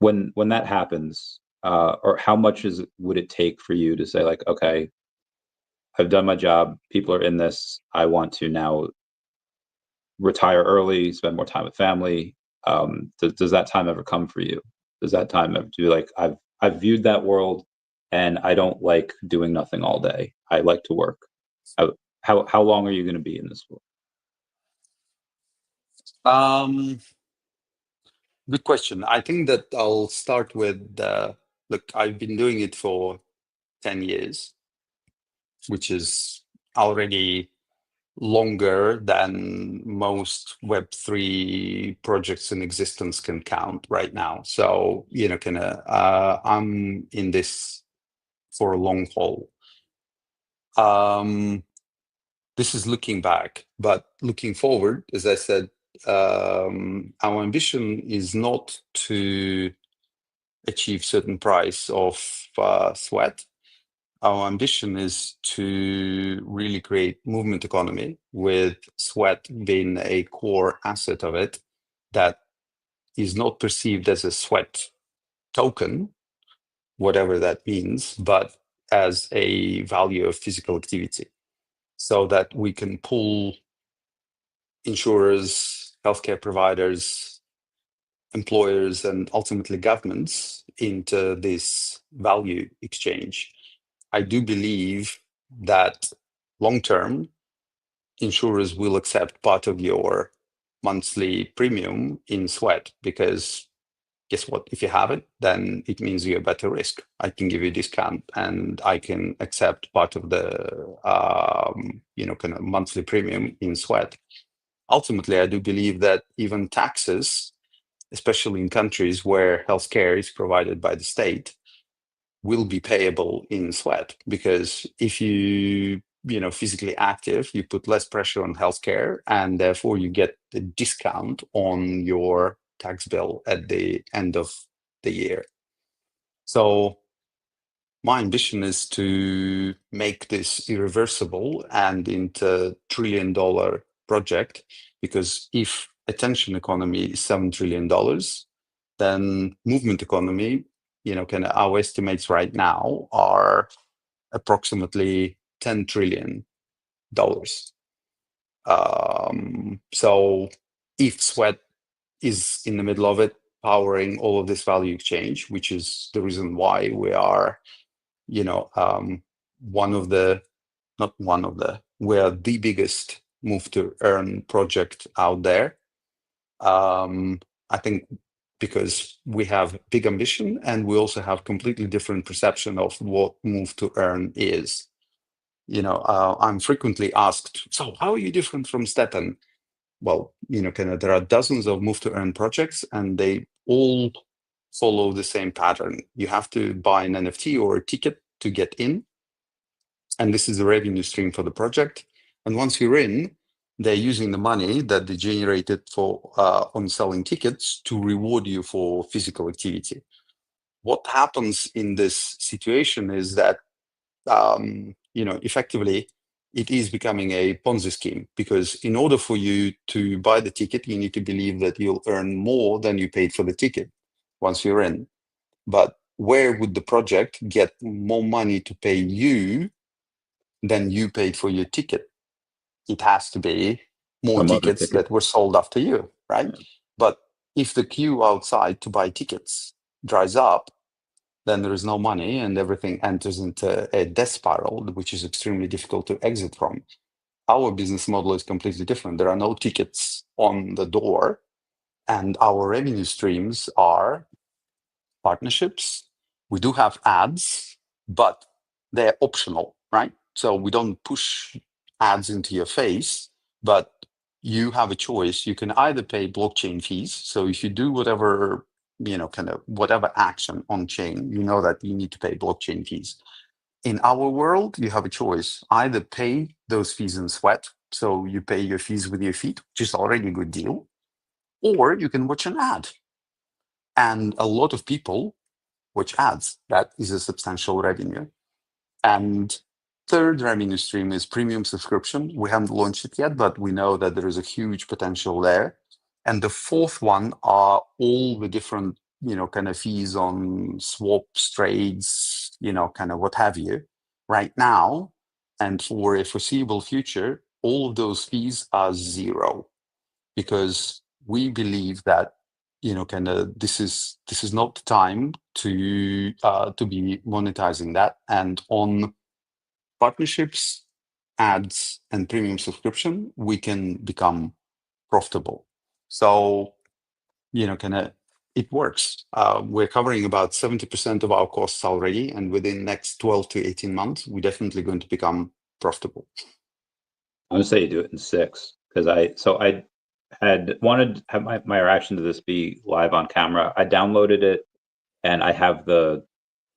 When that happens, or how much would it take for you to say like, okay, I've done my job. People are in this. I want to now retire early, spend more time with family. Does that time ever come for you? Does that time ever do like I've viewed that world, and I don't like doing nothing all day. I like to work. How long are you going to be in this world? Good question. I think that I'll start with look. I've been doing it for 10 years, which is already longer than most Web3 projects in existence can count right now. So, I'm in this for a long haul. This is looking back, but looking forward, as I said, our ambition is not to achieve certain price of sweat. Our ambition is to really create movement economy with sweat being a core asset of it that is not perceived as a sweat token, whatever that means, but as a value of physical activity so that we can pull insurers, healthcare providers, employers, and ultimately governments into this value exchange. I do believe that long-term, insurers will accept part of your monthly premium in sweat because guess what? If you have it, then it means you're a better risk. I can give you a discount and I can accept part of the kind of monthly premium in sweat. Ultimately, I do believe that even taxes, especially in countries where healthcare is provided by the state, will be payable in sweat because if you physically active, you put less pressure on healthcare and therefore you get the discount on your tax bill at the end of the year. So my ambition is to make this irreversible and into $1 trillion project because if attention economy is $7 trillion, then movement economy, kind of our estimates right now are approximately $10 trillion. So if sweat is in the middle of it, powering all of this value exchange, which is the reason why we are, we're the biggest move to earn project out there. I think because we have big ambition and we also have completely different perception of what move to earn is. I'm frequently asked, so how are you different from Stepan? Well, there are dozens of move to earn projects and they all follow the same pattern. You have to buy an NFT or a ticket to get in. And this is the revenue stream for the project. And once you're in, they're using the money that they generated for on selling tickets to reward you for physical activity. What happens in this situation is that effectively it is becoming a Ponzi scheme, because in order for you to buy the ticket, you need to believe that you'll earn more than you paid for the ticket once you're in. But where would the project get more money to pay you than you paid for your ticket? It has to be more Some other tickets ticket. that were sold after you, right? Yeah. But if the queue outside to buy tickets dries up, then there is no money and everything enters into a death spiral, which is extremely difficult to exit from. Our business model is completely different. There are no tickets on the door, and our revenue streams are partnerships. We do have ads, but they're optional, right? So we don't push ads into your face, but you have a choice. You can either pay blockchain fees. So if you do whatever, kind of whatever action on chain, you know that you need to pay blockchain fees. In our world, you have a choice. Either pay those fees in sweat, so you pay your fees with your feet, which is already a good deal, or you can watch an ad. And a lot of people watch ads. That is a substantial revenue. And third revenue stream is premium subscription. We haven't launched it yet, but we know that there is a huge potential there. And the fourth one are all the different, kind of fees on swaps, trades, kind of what have you. Right now, and for a foreseeable future, all of those fees are zero, because we believe that kind of this is not the time to be monetizing that. And on partnerships, ads, and premium subscription, we can become profitable. So kind of it works. We're covering about 70% of our costs already, and within the next 12 to 18 months, we're definitely going to become profitable. I'm gonna say you do it in 6, because I had wanted to have my reaction to this be live on camera. I downloaded it, and I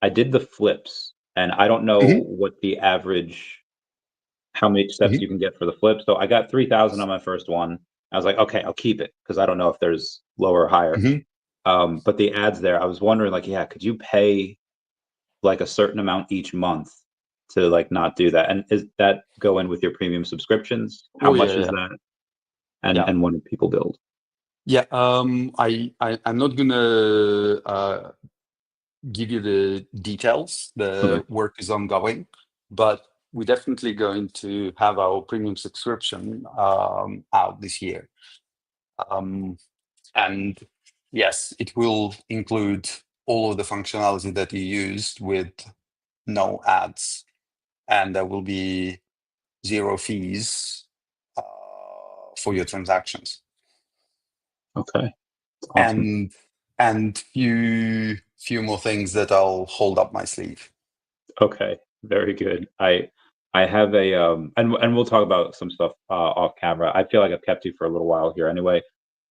did the flips, and I don't know what the average, how many steps you can get for the flip. So I got 3,000 on my first one. I was like, okay, I'll keep it, because I don't know if there's lower or higher. But the ads there, I was wondering, like, yeah, could you pay like a certain amount each month to like not do that? And is that go in with your premium subscriptions? How much is that? And when do people build? Yeah, I'm not gonna give you the details. The work is ongoing, but we're definitely going to have our premium subscription out this year. And yes, it will include all of the functionality that you used with no ads, and there will be zero fees for your transactions. Okay. Awesome. And few more things that I'll hold up my sleeve. Okay, very good. I have a and we'll talk about some stuff off camera. I feel like I've kept you for a little while here anyway.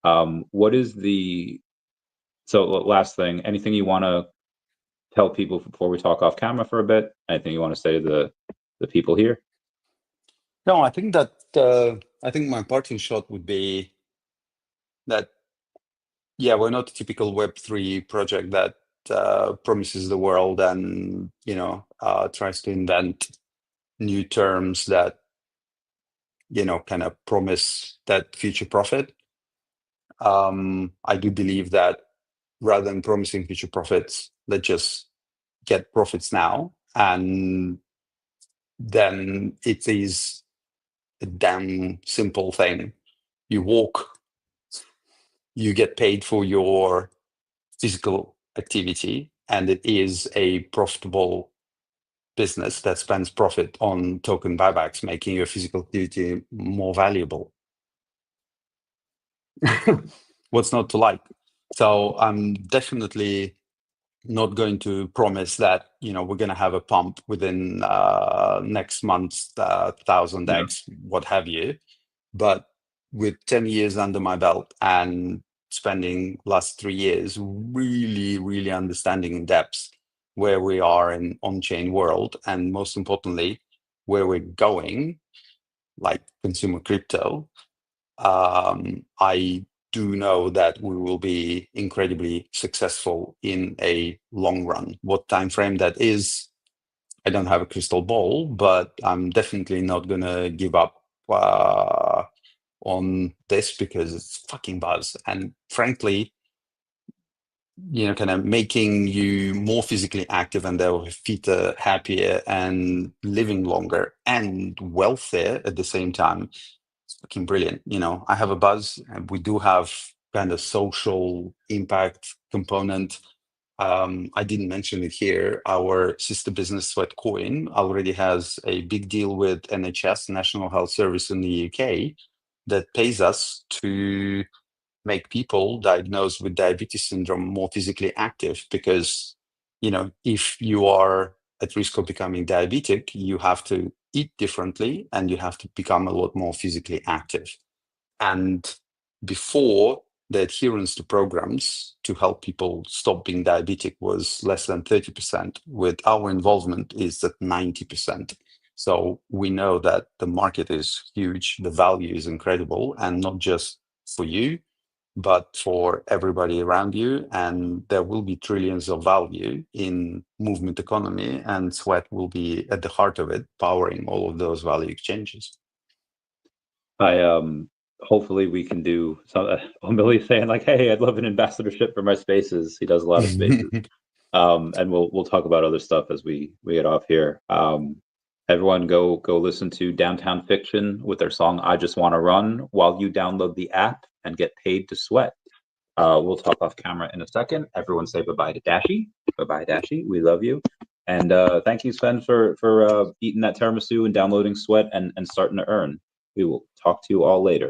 What is last thing, anything you want to tell people before we talk off camera for a bit? Anything you want to say to the people here? No, I think that I think my parting shot would be that, yeah, we're not a typical Web3 project that promises the world and tries to invent new terms that kind of promise that future profit. I do believe that rather than promising future profits, let's just get profits now, and then it is a damn simple thing. You walk, you get paid for your physical activity, and it is a profitable business that spends profit on token buybacks, making your physical activity more valuable. What's not to like? So I'm definitely not going to promise that we're going to have a pump within next month's 1000x, what have you. But with 10 years under my belt and spending last 3 years really understanding in depth where we are in on-chain world, and most importantly, where we're going, like consumer crypto. I do know that we will be incredibly successful in a long run. What time frame that is, I don't have a crystal ball, but I'm definitely not gonna give up on this because it's fucking buzz. And frankly, kind of making you more physically active and therefore fitter, happier, and living longer and wealthier at the same time. It's fucking brilliant. I have a buzz, and we do have kind of social impact component. I didn't mention it here. Our sister business, Sweatcoin, already has a big deal with NHS, National Health Service in the UK, that pays us to make people diagnosed with diabetes syndrome more physically active. Because, if you are at risk of becoming diabetic, you have to eat differently and you have to become a lot more physically active. And before, the adherence to programs to help people stop being diabetic was less than 30%. With our involvement, is at 90%. So we know that the market is huge, the value is incredible, and not just for you, but for everybody around you. And there will be trillions of value in movement economy, and Sweat will be at the heart of it, powering all of those value exchanges. Hopefully we can do some. Billy's saying like, "Hey, I'd love an ambassadorship for my spaces." He does a lot of spaces, and we'll talk about other stuff as we get off here. Everyone, go listen to Downtown Fiction with their song "I Just Want to Run" while you download the app and get paid to sweat. We'll talk off camera in a second. Everyone, say bye-bye to Dashi. Bye-bye, Dashi. We love you. And thank you, Sven, for eating that tiramisu and downloading Sweat and starting to earn. We will talk to you all later.